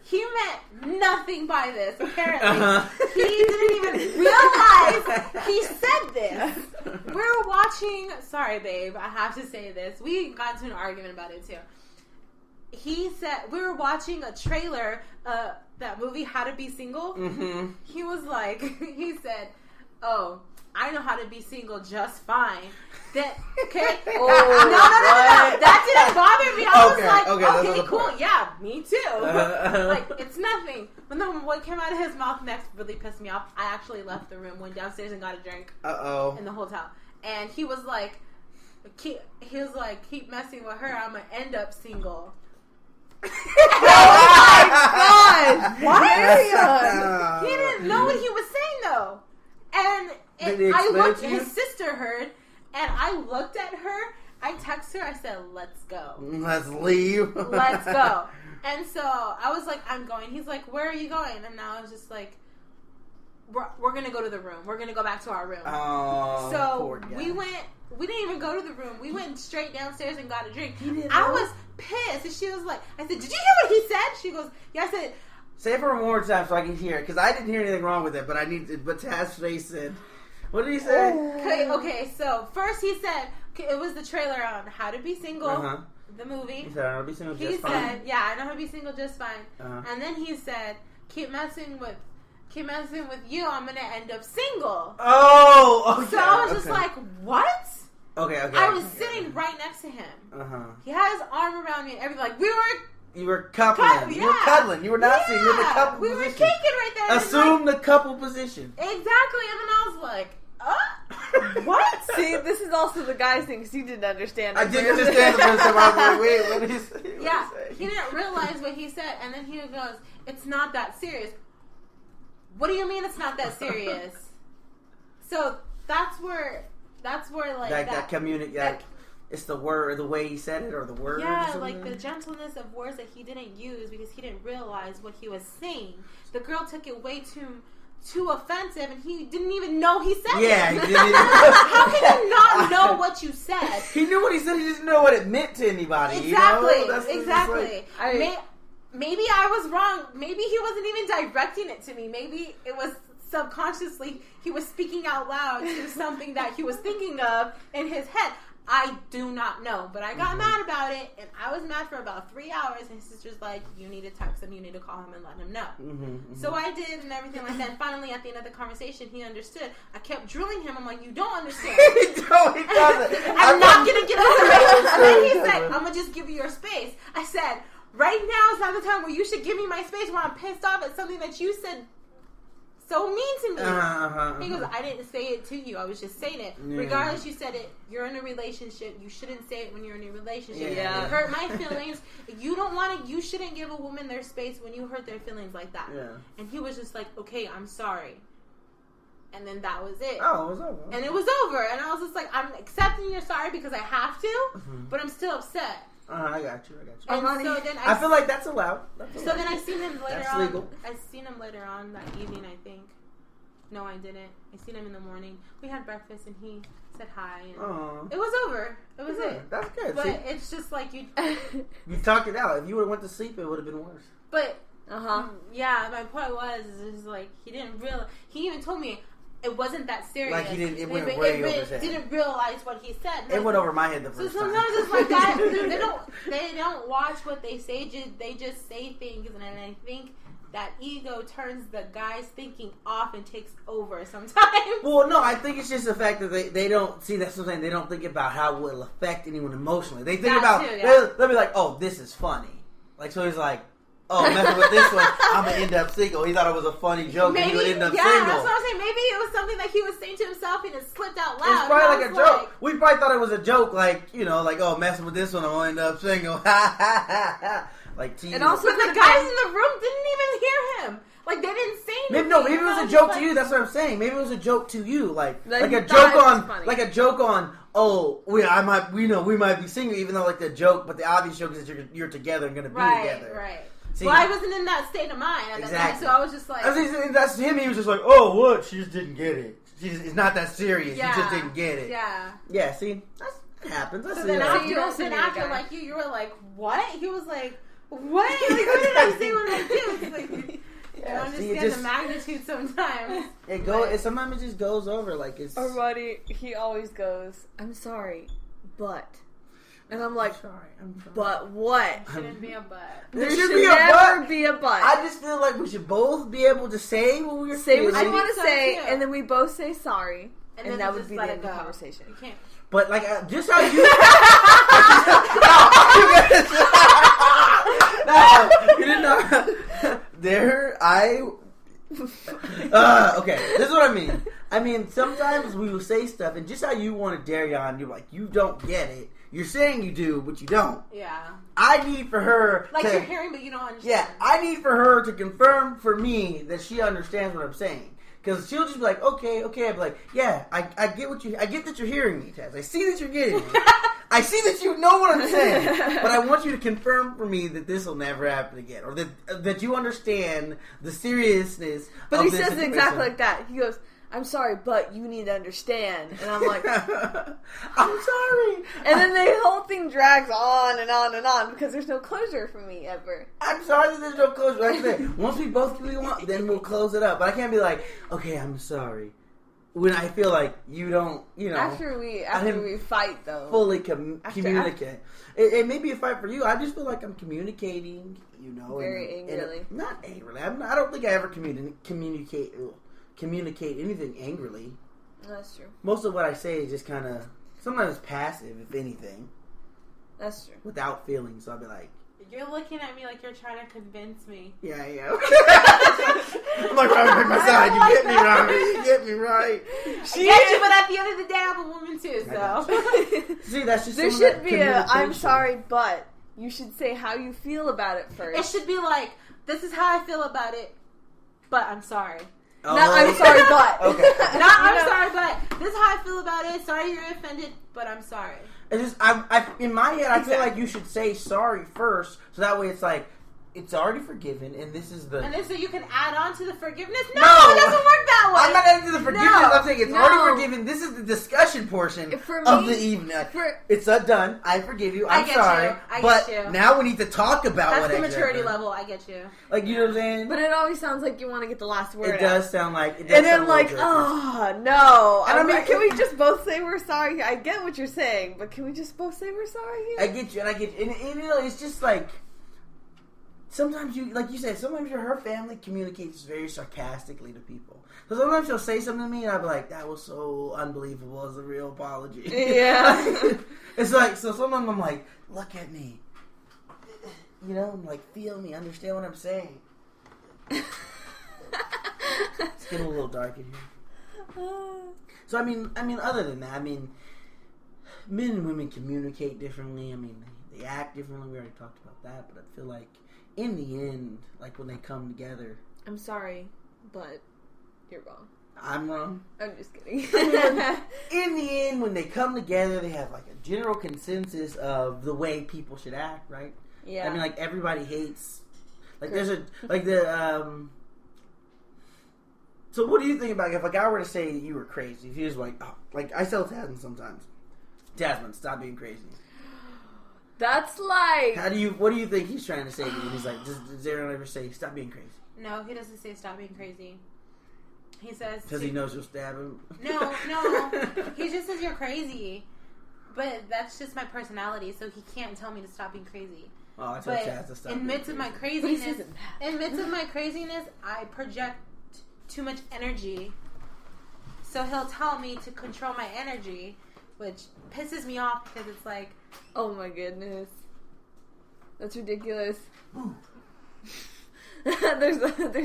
he meant nothing by this, apparently. He didn't even realize he said this. We were watching... Sorry, babe, I have to say this. We got into an argument about it, too. He said... We were watching a trailer, that movie, How to Be Single. Mm-hmm. He was like... He said, oh... I know how to be single just fine. That okay? No. That didn't bother me. I was like, okay, cool. Yeah, me too. Like, it's nothing. But then what came out of his mouth next really pissed me off. I actually left the room, went downstairs and got a drink. In the hotel, and he was like, keep messing with her. I'm gonna end up single. Oh my god! What? He didn't know what he was saying though, and I looked. His sister heard, and I looked at her. I texted her. I said, "Let's go. Let's leave. Let's go." And so I was like, "I'm going." He's like, "Where are you going?" And I was just like, "We're gonna go to the room. We're gonna go back to our room." Oh, so we went. We didn't even go to the room. We went straight downstairs and got a drink. I was pissed, and she was like, "I said, did you hear what he said?" She goes, "Yeah." I said, "Say it for one more time so I can hear it," because I didn't hear anything wrong with it. But But Taz's face said. What did he say? Okay, so first he said, it was the trailer on How to Be Single, the movie. He said, I know how to be single just fine. He said, yeah, I know how to be single just fine. And then he said, keep messing with you, I'm going to end up single. Oh, okay. So I was just like, what? Okay. I was sitting right next to him. He had his arm around me and everything. Like, you were coupling. You were cuddling. You were not sitting. You were in the couple position. We were kicking right there. Assume the couple position. Exactly. And then I was like, what? See, this is also the guy's thing because he didn't understand. I didn't understand the first time. I was like, wait, what did he say? Yeah, he didn't realize what he said. And then he goes, it's not that serious. What do you mean it's not that serious? So that's where like that community. It's the word, the way he said it, or the word. Yeah, like the gentleness of words that he didn't use because he didn't realize what he was saying. The girl took it way too offensive, and he didn't even know he said it. Yeah, he didn't. How can you not know what you said? He knew what he said. He didn't know what it meant to anybody. Exactly. You know? Exactly. Maybe I was wrong. Maybe he wasn't even directing it to me. Maybe it was subconsciously he was speaking out loud to something that he was thinking of in his head. I do not know. But I got mad about it, and I was mad for about 3 hours, and his sister's like, you need to text him, you need to call him and let him know. So I did, and everything like that. And finally, at the end of the conversation, he understood. I kept drilling him. I'm like, you don't understand. He doesn't. I'm not going to give you space. And then he said, I'm going to just give you your space. I said, right now is not the time where you should give me my space when I'm pissed off at something that you said so mean to me. He goes, I didn't say it to you. I was just saying it. Yeah. Regardless, you said it. You're in a relationship. You shouldn't say it when you're in a relationship. Yeah. It hurt my feelings. You don't want to. You shouldn't give a woman their space when you hurt their feelings like that. Yeah. And he was just like, okay, I'm sorry. And then that was it. Oh, it was over. And it was over. And I was just like, I'm accepting you're sorry because I have to, but I'm still upset. I got you. And so then I feel like that's allowed. So then I seen him later on. Legal. I seen him later on that evening, I think. No, I didn't. I seen him in the morning. We had breakfast and he said hi. And it was over. It was it. That's good. But it's just like you talked it out. If you would have went to sleep, it would have been worse. But yeah, my point was is like he didn't realize. He even told me it wasn't that serious. Like he didn't. It went way over his head. Didn't realize what he said. It went over my head the first time. So sometimes it's like that. They don't watch what they say. They just say things, and I think that ego turns the guy's thinking off and takes over sometimes. Well, no, I think it's just the fact that they don't see that sometimes they don't think about how it will affect anyone emotionally. They think about they'll be like, oh, this is funny. Like so he's like, oh, messing with this one, I'm gonna end up single. He thought it was a funny joke, and he would end up single. Yeah, that's what I'm saying. Maybe it was something that he was saying to himself, and it slipped out loud. It's probably like a joke. We probably thought it was a joke, like oh, messing with this one, I'm gonna end up single. Like, and also the guys in the room didn't even hear him. Like they didn't say anything. Maybe it was a joke to you. That's what I'm saying. Maybe it was a joke to you, like a joke on. Oh, we might be single, even though like the joke, but the obvious joke is that you're together and gonna be together. Right. See, well, I wasn't in that state of mind at that time, so I was just like... That's him. He was just like, oh, what? She just didn't get it. It's not that serious. Yeah. She just didn't get it. Yeah. Yeah, see? That happens. So then after, like, you were like, what? He was like, what? Like, what did I say? What did I do? It's like... I don't understand the magnitude sometimes. Sometimes it just goes over. Like, it's... Our buddy, he always goes, I'm sorry, but... And I'm like, I'm sorry. But what? There shouldn't be a but. There should never be a but. I just feel like we should both be able to say what we're saying. Say what you want to say, and then we both say sorry, and that would be the end of the conversation. You can't. But like, just how you... No, you did not. Okay, this is what I mean. I mean, sometimes we will say stuff, and just how you want to dare on, you're like, you don't get it. You're saying you do, but you don't. Yeah. I need for her you're hearing, but you don't understand. Yeah, I need for her to confirm for me that she understands what I'm saying. Because she'll just be like, okay. I'll be like, yeah, I get that you're hearing me, Taz. I see that you're getting me. I see that you know what I'm saying. But I want you to confirm for me that this will never happen again. Or that you understand the seriousness but of this he says it situation. exactly like that. He goes, I'm sorry, but you need to understand. And I'm like, I'm sorry. And then the whole thing drags on and on and on because there's no closure for me ever. I'm sorry that there's no closure. Like I said, once we both really want, then we'll close it up. But I can't be like, okay, I'm sorry. When I feel like you don't, After we fight, though. Fully communicate. It may be a fight for you. I just feel like I'm communicating, Very angrily. Not angrily. I don't think I ever communicate anything angrily. That's true. Most of what I say is just kind of sometimes passive, if anything. That's true. Without feeling, so I'll be like, you're looking at me like you're trying to convince me. Yeah. I'm like, Robert, pick my side. You get me, Robert. You get me right. I get you, but at the end of the day, I'm a woman too, so. See, that's just there should be I'm sorry, but you should say how you feel about it first. It should be like, this is how I feel about it, but I'm sorry. Oh. Not I'm sorry, but. Okay. Not I'm sorry, but this is how I feel about it. Sorry you're offended, but I'm sorry. It's just, I in my head, I feel like you should say sorry first, so that way it's like, it's already forgiven, and this is the... And then so you can add on to the forgiveness? No, No! it doesn't work that way! I'm not adding to the forgiveness. No. I'm saying it's already forgiven. This is the discussion portion of the evening. It's done. I forgive you. I'm sorry. I but get you. now we need to talk about That's what the I maturity did. level. I get you. Like, you know what I'm saying? But it always sounds like you want to get the last word It does out. sound like... It does And then sound like, a little oh, no. And I I'm mean, like, can we just both say we're sorry? I get what you're saying, but can we just both say we're sorry here? I get you, and I get you. And you know, it's just like... Sometimes you, like you said, sometimes her family communicates very sarcastically to people. So sometimes she'll say something to me, and I'll be like, that was so unbelievable as a real apology. Yeah. It's like, so sometimes I'm like, look at me. You know, I'm like, feel me, understand what I'm saying. It's getting a little dark in here. So, I mean, other than that, men and women communicate differently. I mean, they act differently. We already talked about that, but I feel like in the end, like when they come together... I'm sorry, but you're wrong. I'm wrong. I'm just kidding. In the end, when they come together, they have like a general consensus of the way people should act, right? Yeah. I mean, like everybody hates... Like there's a... Like the... So what do you think about if a guy were to say you were crazy? If he was like... Oh, like I tell Tasman sometimes. Tasman, stop being crazy. That's like... What do you think he's trying to say to you? He's like, does Aaron ever say, stop being crazy? No, he doesn't say stop being crazy. He says... Because he knows you'll stab him? No. He just says you're crazy. But that's just my personality, so he can't tell me to stop being crazy. Oh, I tell Chaz to stop in midst of my craziness, I project too much energy. So he'll tell me to control my energy, which pisses me off because it's like... Oh my goodness. That's ridiculous. There's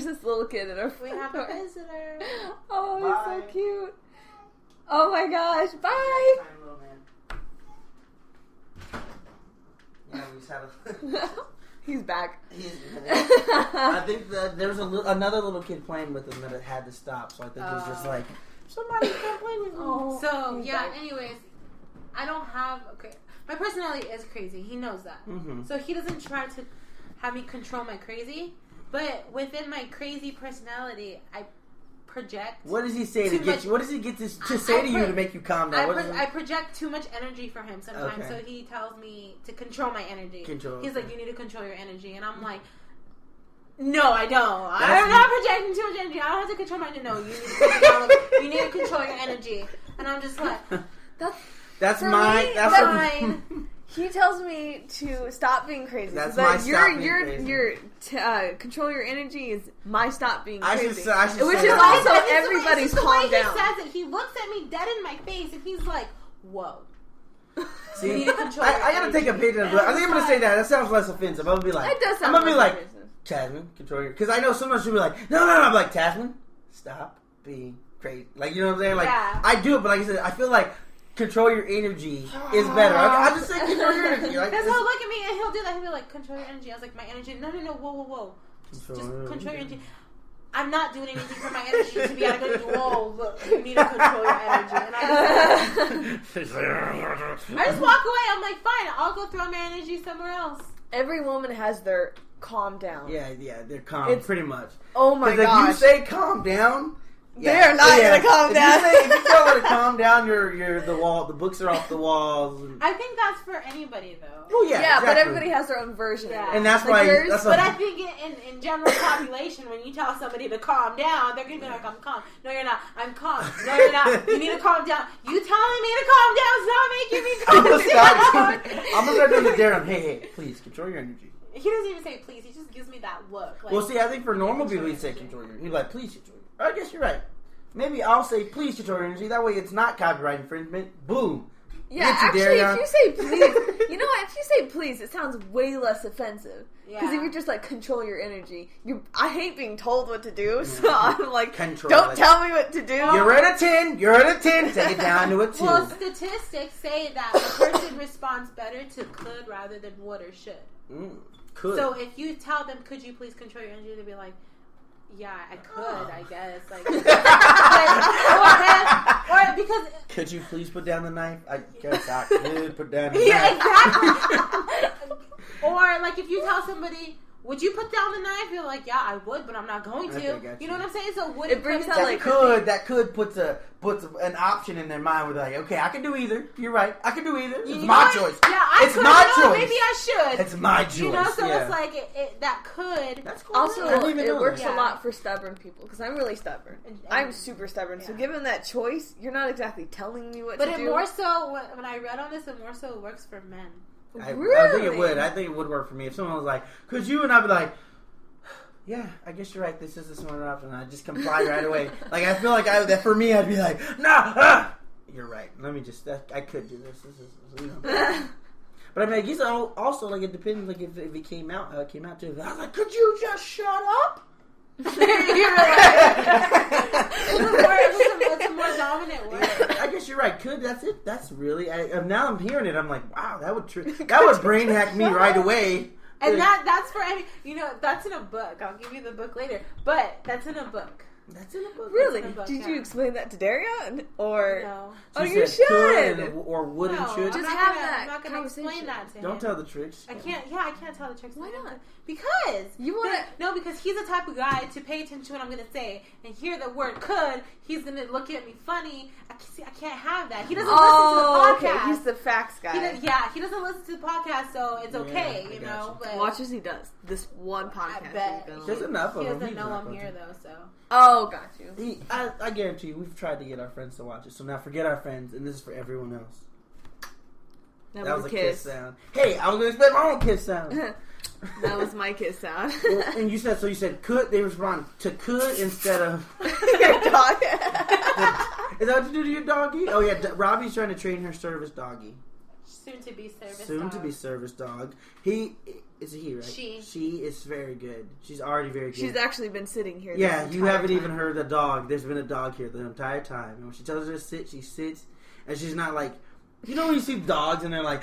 this little kid in our We have a visitor. Oh, Bye. he's so cute. Oh my gosh. Bye. Yeah, we just had a... He's back. I think that there was another little kid playing with him that it had to stop, so I think it was just like, somebody can't play with me. Oh, So, he's yeah, back. anyways, I don't have... Okay, my personality is crazy. He knows that. Mm-hmm. So he doesn't try to have me control my crazy, but within my crazy personality, I project... What does he say to too get much- you? What does he get to say to you to make you calm down? I project too much energy for him sometimes, Okay. so he tells me to control my energy. He's like, you need to control your energy, and I'm like, no, I don't. I'm not projecting too much energy. I don't have to control my energy. No, you need to take it down. You need to control your energy, and I'm just like, That's For mine. me, That's fine. He tells me to stop being crazy. That's So my that stop being crazy. your control your energy is my stop being I crazy. should Which say is that. also It's everybody's the way calm he down. says it. He looks at me dead in my face, and he's like, whoa. See, You need to control I your gotta take a energy. picture of it. I think I'm gonna say that. That sounds less offensive. I'm gonna be like, It does sound I'm gonna be less like, offensive. Tasman, control your... Because I know sometimes she'll be like, no. I'm like, Tasman, stop being crazy. Like, you know what I'm saying? Like, Yeah. I do it, but like I said, I feel like control your energy is better. I just say control your energy. Like, Because he'll look at me and he'll do that. He'll be like, control your energy. I was like, my energy? No, whoa. Just control your energy. I'm not doing anything for my energy to be out of control. Whoa, look, you need to control your energy. And I just walk away. I'm like, fine, I'll go throw my energy somewhere else. Every woman has their calm down. Yeah, they're calm, pretty much. Oh my Because gosh. if you say calm down... They're not gonna calm down. If you tell her to calm down, the books are off the walls. I think that's for anybody, though. Well, yeah, But exactly. everybody has their own version. Yeah. Of it. And that's Like why... yours, That's But why I think in general population, when you tell somebody to calm down, they're going to be like, I'm calm. No, you're not. I'm calm. No, you're not. You need to calm down. You telling me to calm down is not making me I'm calm gonna down. start doing the Darren. Hey, please control your energy. He doesn't even say please. He just gives me that look. Like, Well, see, I think for normal people, he'd say control your energy. He'd be like, please control your energy. I guess you're right. Maybe I'll say please control your energy. That way, it's not copyright infringement. Boom. Yeah, Get you, actually, Darion. if you say please, you know what? If you say please, it sounds way less offensive. Because Yeah. if you're just like, control your energy, I hate being told what to do, so I'm like, Control don't it. tell me what to do. You're at a 10. You're at a 10. Take it down to a 2. Well, statistics say that a person responds better to could rather than would or should. Could. So if you tell them, could you please control your energy, they'll be like, yeah, I could, I guess. Like, or because... Could you please put down the knife? I guess I could put down the Yeah, knife. exactly. Or, like, if you tell somebody, would you put down the knife? You're like, yeah, I would, but I'm not going to. Okay, You know what I'm saying? So would It brings out, that could puts an option in their mind where they're like, okay, I can do either. You're right, I can do either. It's my choice. Yeah, it's my choice. Maybe I should. It's my choice. You know, so it's like that could. That's cool. Also, it works that. a lot for stubborn people because I'm really stubborn. I'm super stubborn. So given that choice, you're not exactly telling me what to do. But it more so when I read on this, it more so works for men. Really? I think it would. I think it would work for me if someone was like, "Could you?" and I'd be like, "Yeah, I guess you're right. This is the smarter option." And I just comply right away. Like I feel like that for me, I'd be like, "No, you're right. Let me just. I could do this. This is, you know." But I mean, I guess also like it depends. Like if it came out to. I was like, "Could you just shut up?" You're like, it's a more dominant word. I guess you're right. Could that's it? That's really. Now I'm hearing it. I'm like, wow, that would brain hack me right away. And that's for any. You know, that's in a book. I'll give you the book later. But that's in a book. That's in a book. Really? In a book, Did you explain that to Daria? Or no? Oh, you should. Or would and should. Just I'm have not that I'm not going to explain that to him. Don't tell the tricks. I can't. Yeah, I can't tell the tricks. Why not? Because you want to. No, because he's the type of guy to pay attention to what I'm going to say and hear the word "could." He's going to look at me funny. I can't have that. He doesn't listen to the podcast. Okay. He's the facts guy. He doesn't listen to the podcast, so it's okay. You know. But watch as he does this one podcast. I bet. There's enough of him. him. He doesn't know I'm here though, so. Oh, got you. I guarantee you, we've tried to get our friends to watch it. So now forget our friends, and this is for everyone else. That was a kiss sound. Hey, I was going to expect my own kiss sound. That was my kiss sound. Well, and you said could. They respond to could instead of your dog. Is that what you do to your doggy? Oh yeah, Robbie's trying to train her service doggy. Soon to be service dog. He is a he, right? She is very good. She's already very good. She's actually been sitting here. Yeah, you haven't even heard the dog. There's been a dog here the entire time, and when she tells her to sit, she sits, and she's not like. You know when you see dogs and they're like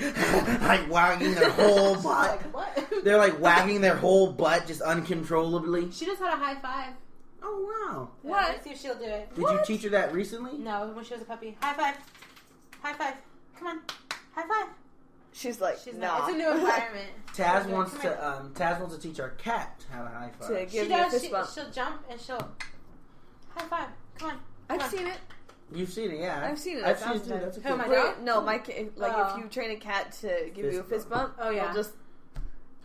wagging their whole butt? Like, what? They're like wagging their whole butt just uncontrollably. She just had a high five. Oh, wow. Yeah, what? Let's see if she'll do it. Did you teach her that recently? No, when she was a puppy. High five. High five. Come on. High five. She's like, She's nah. not. It's a new environment. Taz wants to teach our cat how to high five. To give me a fist bump. She'll jump and she'll high five. Come on. I've seen it. You've seen it, yeah. I've seen it. I've seen it too. That's a cool. my dog? No, my kid. If you train a cat to give you a fist bump, oh yeah,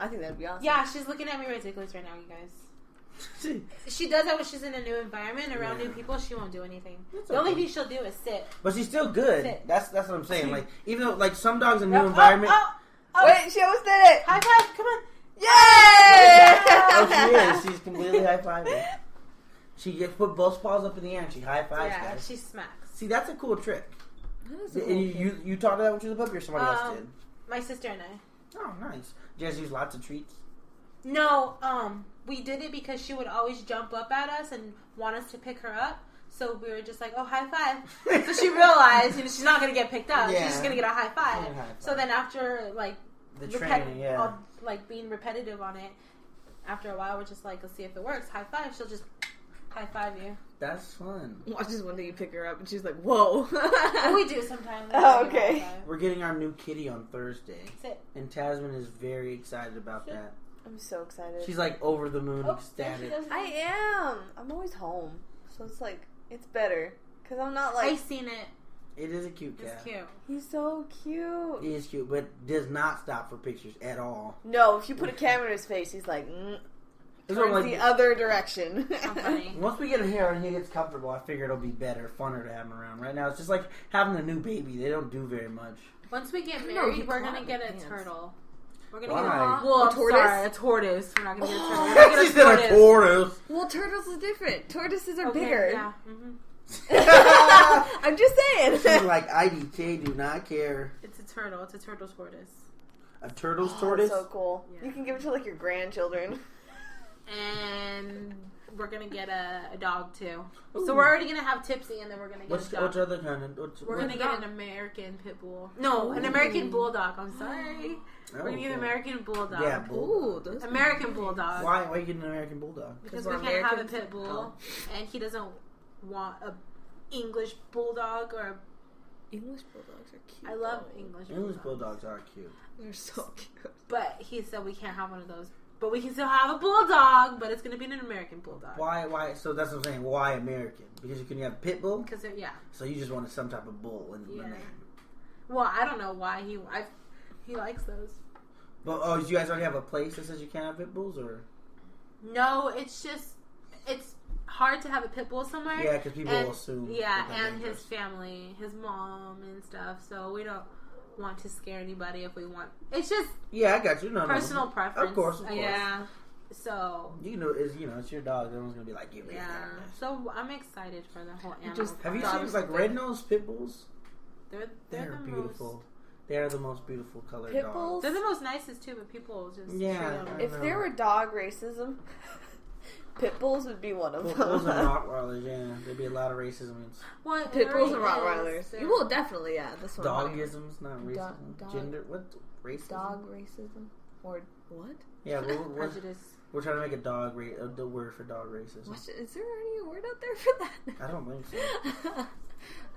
I think that'd be awesome. Yeah, she's looking at me ridiculous right now, you guys. She does that when she's in a new environment around new people. She won't do anything. The only thing she'll do is sit. But she's still good. Sit. That's what I'm saying. Like even though like some dogs in new environment. Wait, she almost did it. High five! Come on! Oh, she is. She's completely high fiving. She put both paws up in the air and she high fives. Yeah, guys. she smacks. See, that's a cool trick. That is a cool And you taught her that when she was a puppy, or somebody else did? My sister and I. Oh, nice. Did you guys use lots of treats? No, we did it because she would always jump up at us and want us to pick her up. So we were just like, oh, high five. So she realized, she's not going to get picked up. Yeah. She's just going to get a high five. So then after, the training, being repetitive on it, after a while, we're just like, let's see if it works. High five. She'll just high five you. That's fun. Watch this one day you pick her up and she's like, whoa. And we do sometimes. Oh, okay. We're getting our new kitty on Thursday. Sit. And Tasman is very excited about that. I'm so excited. She's like over the moon, ecstatic. I am. I'm always home. So it's like, it's better. Because I'm not like... I've seen it. It is a cute cat. It's cute. He's so cute. He is cute, but does not stop for pictures at all. No, if you put a camera in his face, he's like... Turns the other direction. Once we get him here and he gets comfortable, I figure it'll be better, funner to have him around. Right now, it's just like having a new baby. They don't do very much. Once we get married, we're going to get a turtle. We're going to get a tortoise. Sorry, a tortoise. We're not going to get a turtle. We're going to get a tortoise. Well, turtles is different. Tortoises are bigger. Yeah. I'm just saying. She's like, IDK, do not care. It's a turtle. It's a turtle's tortoise. A turtle's tortoise? That's so cool. Yeah. You can give it to your grandchildren. And we're going to get a dog too. Ooh. So we're already going to have Tipsy and then we're going to get a dog. What's other kind of... We're going to get an American pit bull. No, an American bulldog. I'm sorry. We're going to get an American bulldog. Yeah, bulldog. American bulldog. Why are you getting an American bulldog? Because we can't have a pit bull. And he doesn't want a English bulldog or... English bulldogs are cute. I love English bulldogs. Bulldogs are cute. They're so cute. But he said we can't have one of those But we can still have a bulldog, but it's going to be an American bulldog. Why? So that's what I'm saying. Why American? Because you can have pit bull? Because, yeah. So you just wanted some type of bull in the name. Well, I don't know why he likes those. But, you guys already have a place that says you can't have pit bulls, or? No, it's hard to have a pit bull somewhere. Yeah, because people will assume. Yeah, and his family, his mom and stuff. So we don't want to scare anybody if we want. It's just I got you. Personal preference. Of course. Yeah. So it's your dog. Everyone's gonna be like, give me that. So I'm excited for the whole animal. Have you seen like red-nosed pit bulls? They're the beautiful. They are the most beautiful colored pit dogs. bulls? They're the most nicest too, but people just If there were dog racism, pit bulls would be one of them. Pit bulls and Rottweilers, there'd be a lot of racism. Pit bulls and Rottweilers. You will definitely, this one. Dogisms, not racism. Gender, what? Racism? Dog racism? Or what? Yeah, prejudice. We're trying to make the word for dog racism. Is there any word out there for that? I don't think so.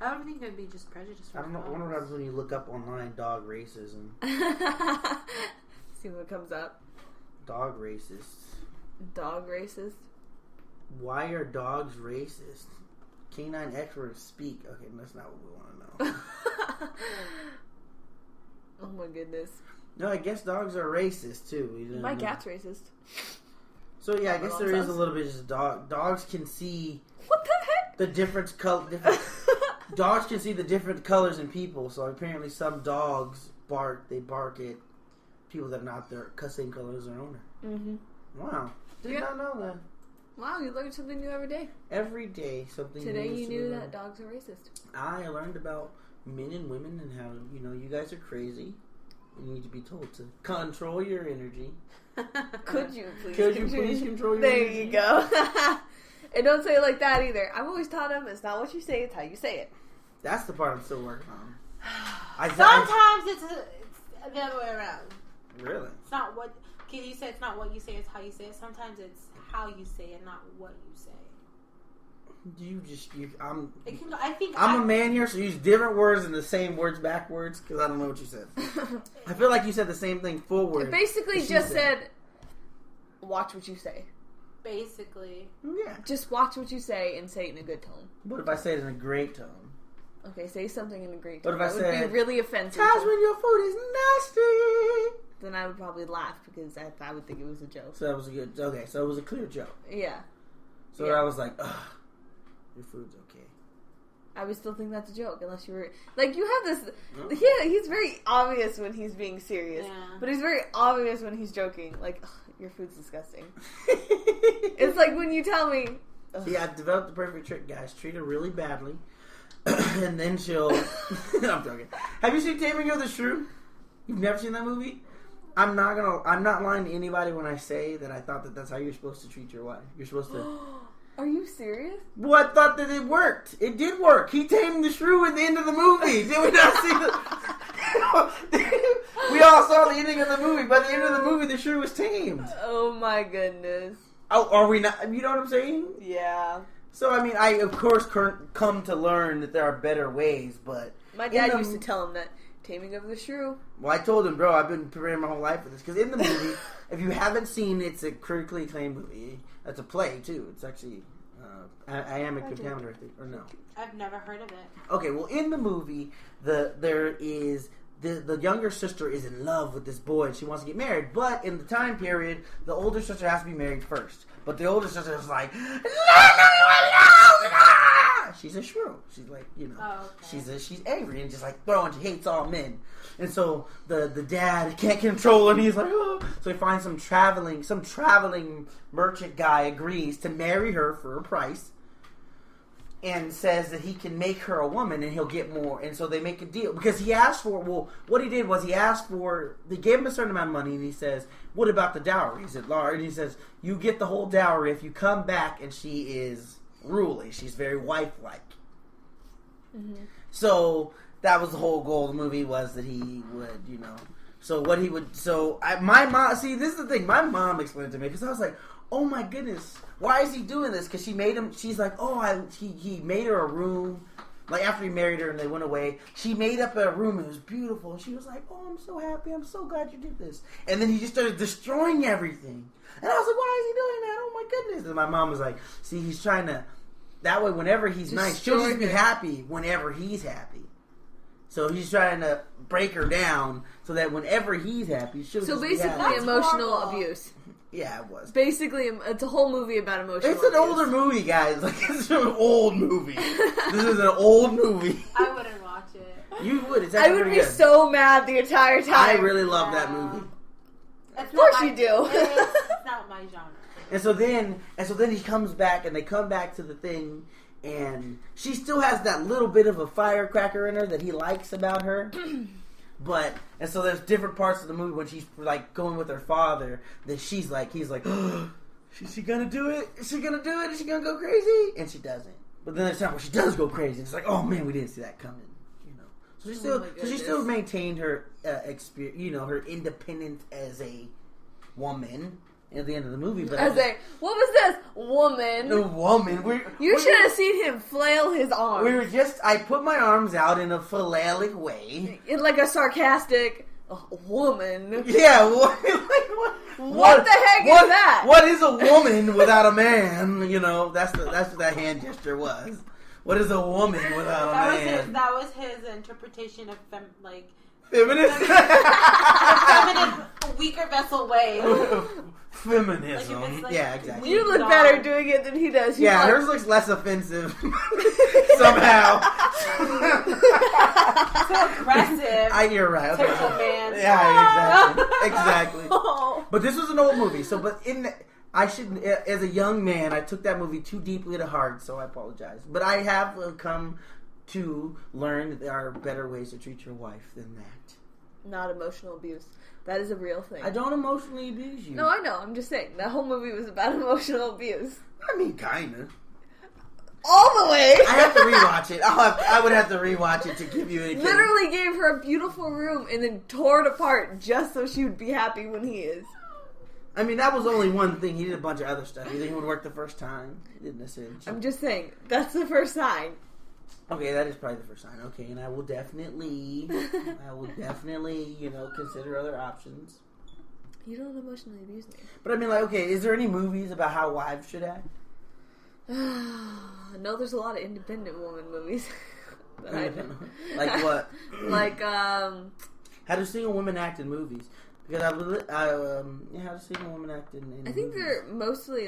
I don't think it'd be just prejudice. I don't know. I wonder what happens when you look up online dog racism. See what comes up. Dog racists. Dog racist. Why are dogs racist? Canine experts speak. Okay, that's not what we want to know. Oh my goodness. No, I guess dogs are racist too. My cat's racist. So I guess there is a little bit of dogs can see. What the heck? The different dogs can see the different colors in people. So apparently, some dogs bark. They bark at people that are not their same color as their owner. Mm-hmm. Wow, did not know that. Wow, you learn something new every day. Every day, something. Today new you knew that dogs are racist. I learned about men and women and how you guys are crazy. You need to be told to control your energy. Could you please control your there energy? There you go. And don't say it like that either. I've always taught them it's not what you say, it's how you say it. That's the part I'm still working on. Sometimes it's the other way around. Really? It's not what you say. It's not what you say. It's how you say it. Sometimes it's how you say it, not what you say. I'm a man here, so use different words and the same words backwards because I don't know what you said. I feel like you said the same thing forward. It basically just said, watch what you say. Basically. Yeah. Just watch what you say and say it in a good tone. What if I say it in a great tone? Okay, say something in a great tone. What if I said, would be really offensive. Times when your food is nasty. Then I would probably laugh because I would think it was a joke. So that was a good. Okay, so it was a clear joke. Yeah. So I was like, ugh, your food's okay. I would still think that's a joke unless you were like you have this. Yeah, he's very obvious when he's being serious, but he's very obvious when he's joking. Like, your food's disgusting. It's like when you tell me. See, I've developed the perfect trick, guys. Treat her really badly, and then she'll. I'm joking. Have you seen Taming of the Shrew? You've never seen that movie? I'm not lying to anybody when I say that I thought that that's how you're supposed to treat your wife. You're supposed to. Are you serious? Well, I thought that it worked. It did work. He tamed the shrew at the end of the movie. Did we not see we all saw the ending of the movie. By the end of the movie, the shrew was tamed. Oh my goodness. Oh, are we not? You know what I'm saying? Yeah. So, I mean, I, of course, come to learn that there are better ways, but... My dad used to tell him that Taming of the Shrew. Well, I told him, bro, I've been preparing my whole life for this. Because in the movie, if you haven't seen it, it's a critically acclaimed movie. It's a play, too. It's actually... iambic pentameter, I think. Or no? I've never heard of it. Okay, well, in the movie, there is... The younger sister is in love with this boy and she wants to get married. But in the time period, the older sister has to be married first. But the older sister is like, no! She's a shrew. She's like, she's angry and just like throwing. She hates all men. And so the dad can't control her and he's like, oh. So he finds some traveling merchant guy agrees to marry her for a price. And says that he can make her a woman and he'll get more. And so they make a deal. Because he asked for, what he did was they gave him a certain amount of money and he says, what about the dowry? He said, Laura, and he says, you get the whole dowry if you come back and she is ruly. She's very wife-like. Mm-hmm. So that was the whole goal of the movie was that he would, my mom, see, this is the thing. My mom explained it to me because I was like, oh my goodness, why is he doing this? Because she made him. She's like, he made her a room. like after he married her and they went away, she made up a room. It was beautiful. She was like, "Oh, I'm so happy. I'm so glad you did this." And then he just started destroying everything. And I was like, "Why is he doing that? Oh my goodness!" And my mom was like, "See, he's trying to. That way, whenever he's nice, she'll just be happy whenever he's happy. So he's trying to break her down so that whenever he's happy, she'll just be happy." So basically, emotional abuse. Yeah, it was. Basically, it's a whole movie about emotional abuse. It's an older movie, guys. Like, it's an old movie. This is an old movie. I wouldn't watch it. You would. It's I would be so mad the entire time. I really love that movie. Of course you do. It's not my genre. And so then he comes back, and they come back to the thing, and she still has that little bit of a firecracker in her that he likes about her. And so there's different parts of the movie when she's like going with her father that he's like, oh, is she gonna do it? Is she gonna do it? Is she gonna go crazy? And she doesn't. But then there's time where she does go crazy. It's like, oh man, we didn't see that coming. You know. So she still maintained her experience, her independence as a woman at the end of the movie. But what was this? Woman. The woman. You should have seen him flail his arms. I put my arms out in a phallalic way. In like a sarcastic woman. Yeah. What the heck is that? What is a woman without a man? That's what that hand gesture was. What is a woman without a man? That was his interpretation of feminist? feminine, weaker vessel way. Feminism. Yeah, exactly. You look better doing it than he does. Hers looks less offensive. Somehow. So aggressive. You're right. Okay. Typical man. Yeah, exactly. But this was an old movie, I shouldn't. As a young man, I took that movie too deeply to heart, so I apologize. But I have come to learn that there are better ways to treat your wife than that. Not emotional abuse. That is a real thing. I don't emotionally abuse you. No, I know. I'm just saying. That whole movie was about emotional abuse. I mean, kinda. All the way. I have to rewatch it. I would have to rewatch it to give you anything. Literally gave her a beautiful room and then tore it apart just so she would be happy when he is. I mean, that was only one thing. He did a bunch of other stuff. You think it would work the first time? He didn't necessarily. I'm just saying. That's the first sign. Okay, that is probably the first sign. Okay, and I will definitely, consider other options. You don't emotionally abuse me. But I mean, is there any movies about how wives should act? No, there's a lot of independent woman movies. That I know. Like what? How do single women act in movies? Because how do single women act in I think movies? they're mostly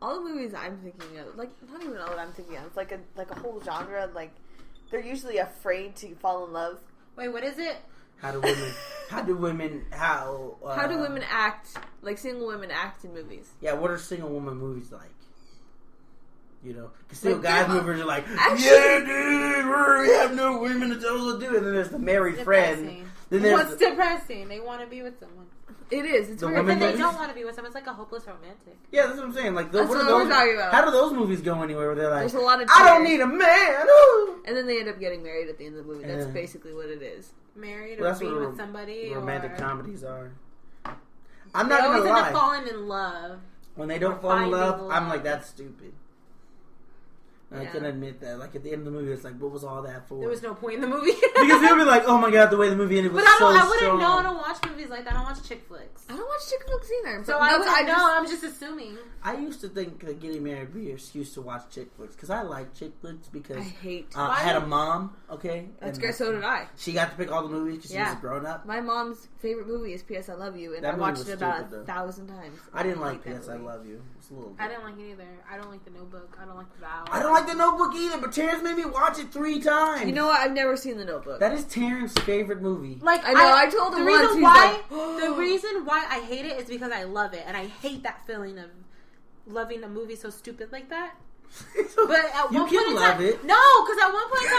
all the movies I'm thinking of, not even know what I'm thinking of. It's like a whole genre. They're usually afraid to fall in love. Wait, what is it? How do women act? Like single women act in movies. Yeah, what are single woman movies like? Because single guys movies are like, actually, yeah, dude, we have no women to tell us what to do. And then there's the married friend. What's depressing? They want to be with someone. It is. It's weird. But they don't want to be with someone. It's like a hopeless romantic. Yeah, that's what I'm saying. That's what we're talking about. How do those movies go anywhere where they're like, there's a lot of I don't need a man. Ooh. And then they end up getting married at the end of the movie. That's basically what it is. Married or being with somebody. Romantic comedies are. I'm not going to lie. They always end up falling in love. When they don't fall in love, I'm like, that's stupid. Yeah. I can admit that. At the end of the movie, it's like, what was all that for? There was no point in the movie. Because they'll be like, oh my god, the way the movie ended was so strong. I wouldn't know. I don't watch movies like that. I don't watch chick flicks. I don't watch chick flicks either. So I'm just assuming. I used to think that getting married would be an excuse to watch chick flicks. Because I like chick flicks because I hate I had a mom, okay? That's great, so did I. She got to pick all the movies because she was a grown-up. My mom's favorite movie is P.S. I Love You, and I watched it about 1,000 times. I didn't like P.S. I Love You. It's a little I didn't like it either. I don't like The Notebook. I don't like The Vow. I don't like The Notebook either, but Terrence made me watch it 3 times. You know what? I've never seen The Notebook. That is Terrence's favorite movie. I know. I told him once. The reason why I hate it is because I love it, and I hate that feeling of loving a movie so stupid like that. But at one point in time, no, because at one point in time,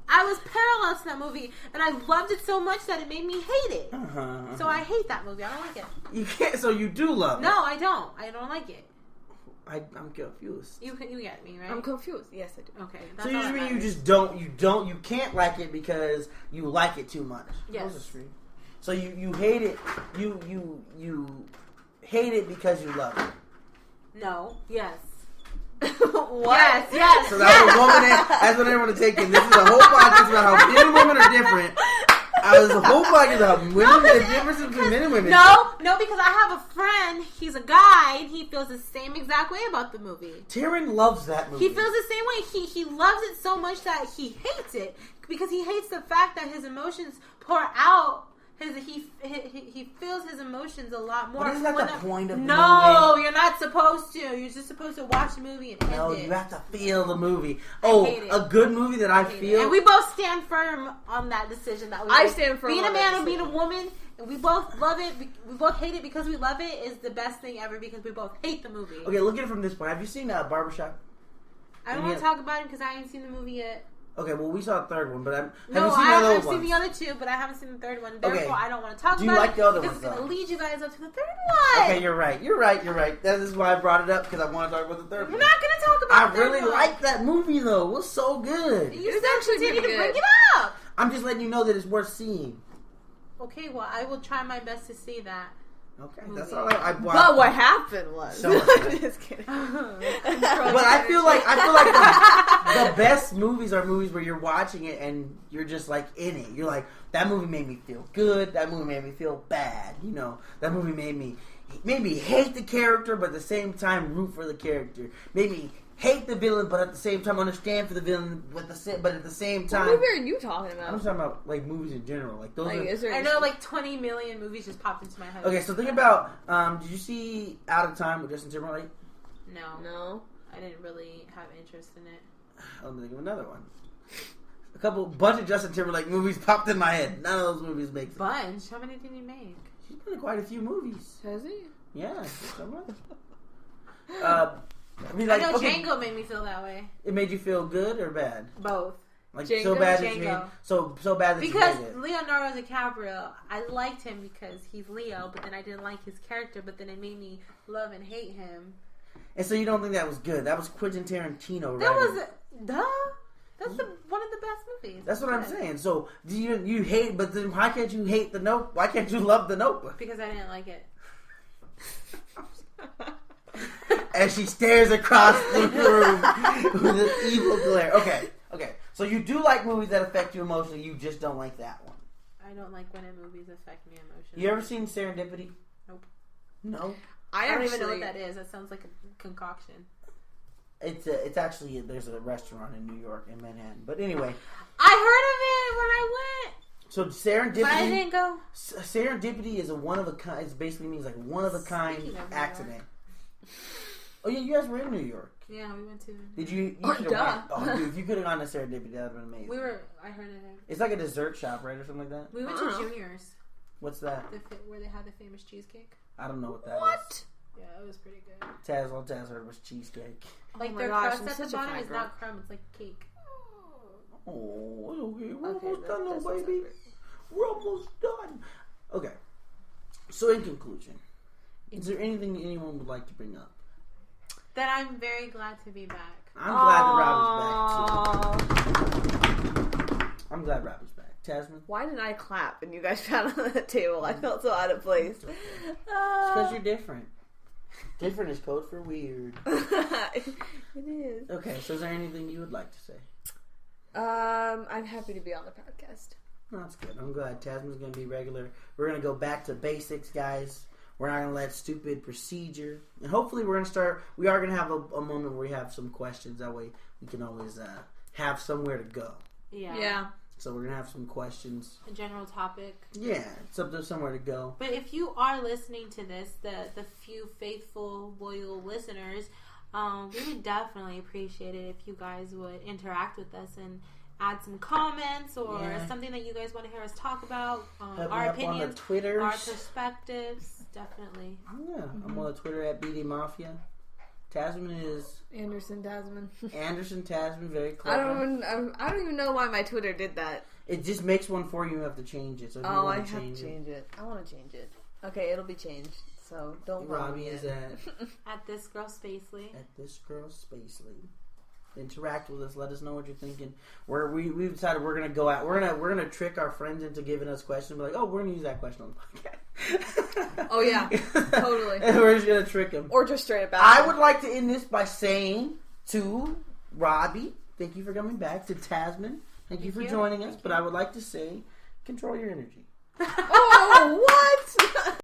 I was parallel to that movie, and I loved it so much that it made me hate it. So I hate that movie. I don't like it. You can't. So you do love it? No, I don't. I don't like it. I'm confused. You get me, right? I'm confused. Yes, I do. Okay. So you mean you just don't. You can't like it because you like it too much. Yes. So you hate it. You hate it because you love it. No. Yes. What? Yes. So that's a woman. That's what I want to take in. This is a whole podcast about how men and women are different. I was a whole podcast about women, the difference between men and women. No, because I have a friend. He's a guy, and he feels the same exact way about the movie. Taryn loves that movie. He feels the same way. He loves it so much that he hates it because he hates the fact that his emotions pour out. He feels his emotions a lot more. But isn't that the point of the movie? No, you're not supposed to. You're just supposed to watch the movie and end it. No, you have to feel the movie. A good movie that I feel. And we both stand firm on that decision. That I stand firm. Being on a man that and being a woman, and we both love it. We both hate it because we love it. Is the best thing ever because we both hate the movie. Okay, look at it from this point. Have you seen Barbershop? I don't want to talk about it because I ain't seen the movie yet. Okay, well, we saw the third one, but I've seen I've seen the other two, but I haven't seen the third one. Therefore, Okay. I don't want to talk about it. Do you like the other ones, This is going though? to lead you guys up to the third one. Okay, you're right. That is why I brought it up, because I want to talk about the third We're one. not going to talk about I the third really one. liked that movie, though. It was so good. You It's still actually continue to pretty bring good. it up. I'm just letting you know that it's worth seeing. Okay, well, I will try my best to see that. Okay, Movie. that's all I But what happened was, So much better. just kidding. But I feel like the best movies are movies where you're watching it and you're just like in it. You're like, that movie made me feel good. That movie made me feel bad. You know, that movie made me hate the character, but at the same time root for the character. Made me hate the villain, but at the same time understand for the villain. But at the same time, What movie are you talking about? I'm talking about like movies in general. Like those. Is there I know like 20 million movies just popped into my head. Okay, so think about. Did you see Out of Time with Justin Timberlake? No. I didn't really have interest in it. Let me think of another one. Bunch of Justin Timberlake movies popped in my head. None of those movies make sense. Bunch? How many did he make? He's been in quite a few movies. Has he? Yeah, somewhat. I know Django made me feel that way. It made you feel good or bad? Both. Like Django, so bad that you Django. made, so bad that Because you made it. Leonardo DiCaprio, I liked him because he's Leo, but then I didn't like his character, but then it made me love and hate him. And so you don't think that was good? That was Quentin Tarantino, That right? was That's one of the best movies. That's what I'm saying. So do you hate? But then why can't you hate the Note? Why can't you love the Notebook? Because I didn't like it. As she stares across the room with an evil glare. Okay. So you do like movies that affect you emotionally. You just don't like that one. I don't like when movies affect me emotionally. You ever seen Serendipity? Nope. No. I don't even know what that is. That sounds like a concoction. It's actually there's a restaurant in New York in Manhattan. But anyway, I heard of it when I went. so serendipity. But I didn't go. Serendipity is a one of a kind. It basically means like one of a kind Speaking of New accident. Oh yeah, you guys were in New York. Yeah, we went to. Did you? Oh, Should've duh. went. Oh, dude, if you could have gone to Serendipity, that would have been amazing. I heard of it. It's like a dessert shop, right, or something like that. We went to Junior's. What's that? Where they had the famous cheesecake. I don't know what that is. What? Yeah, it was pretty good. All Taz heard was cheesecake. Like my their gosh, crust I'm at the such a bottom fat is girl. not crumb; it's like cake. Oh, okay. We're Okay, almost done, that's little what's baby. up. We're almost done. Okay. So, in conclusion, is there anything anyone would like to bring up? That I'm very glad to be back. I'm glad that Robbie's back too. I'm glad Robbie's back. Tasman? Why did I clap and you guys found on the table? I felt so out of place. It's because you're different. Different is code for weird. It is. Okay, so is there anything you would like to say? I'm happy to be on the podcast. No, that's good. I'm glad Tasman's going to be regular. We're going to go back to basics, guys. We're not going to let stupid procedure. And hopefully we are going to have a moment where we have some questions. That way we can always have somewhere to go. Yeah. So we're going to have some questions. A general topic. Yeah, somewhere to go. But if you are listening to this, the few faithful, loyal listeners, we would definitely appreciate it if you guys would interact with us and add some comments or something that you guys want to hear us talk about. Our opinions, on the Twitters. our perspectives, definitely. Yeah, I'm on the Twitter at BD Mafia. Tasman is Anderson Tasman. Anderson Tasman, very clever. I don't even know why my Twitter did that. It just makes one for you. You have to change it. So if you I want have to change to change it. I want to change it. Okay, it'll be changed. So don't follow Robbie me is yet. At this girl Spacely. at this girl Spacely. Interact with us. Let us know what you're thinking. We've decided we're gonna go out. We're gonna trick our friends into giving us questions. Be like, oh, we're gonna use that question on the podcast. Oh yeah, totally. And we're just gonna trick them. Or just straight up. I would like to end this by saying To Robbie, thank you for coming back. To Tasman, thank you for joining us. But I would like to say, control your energy. Oh, what?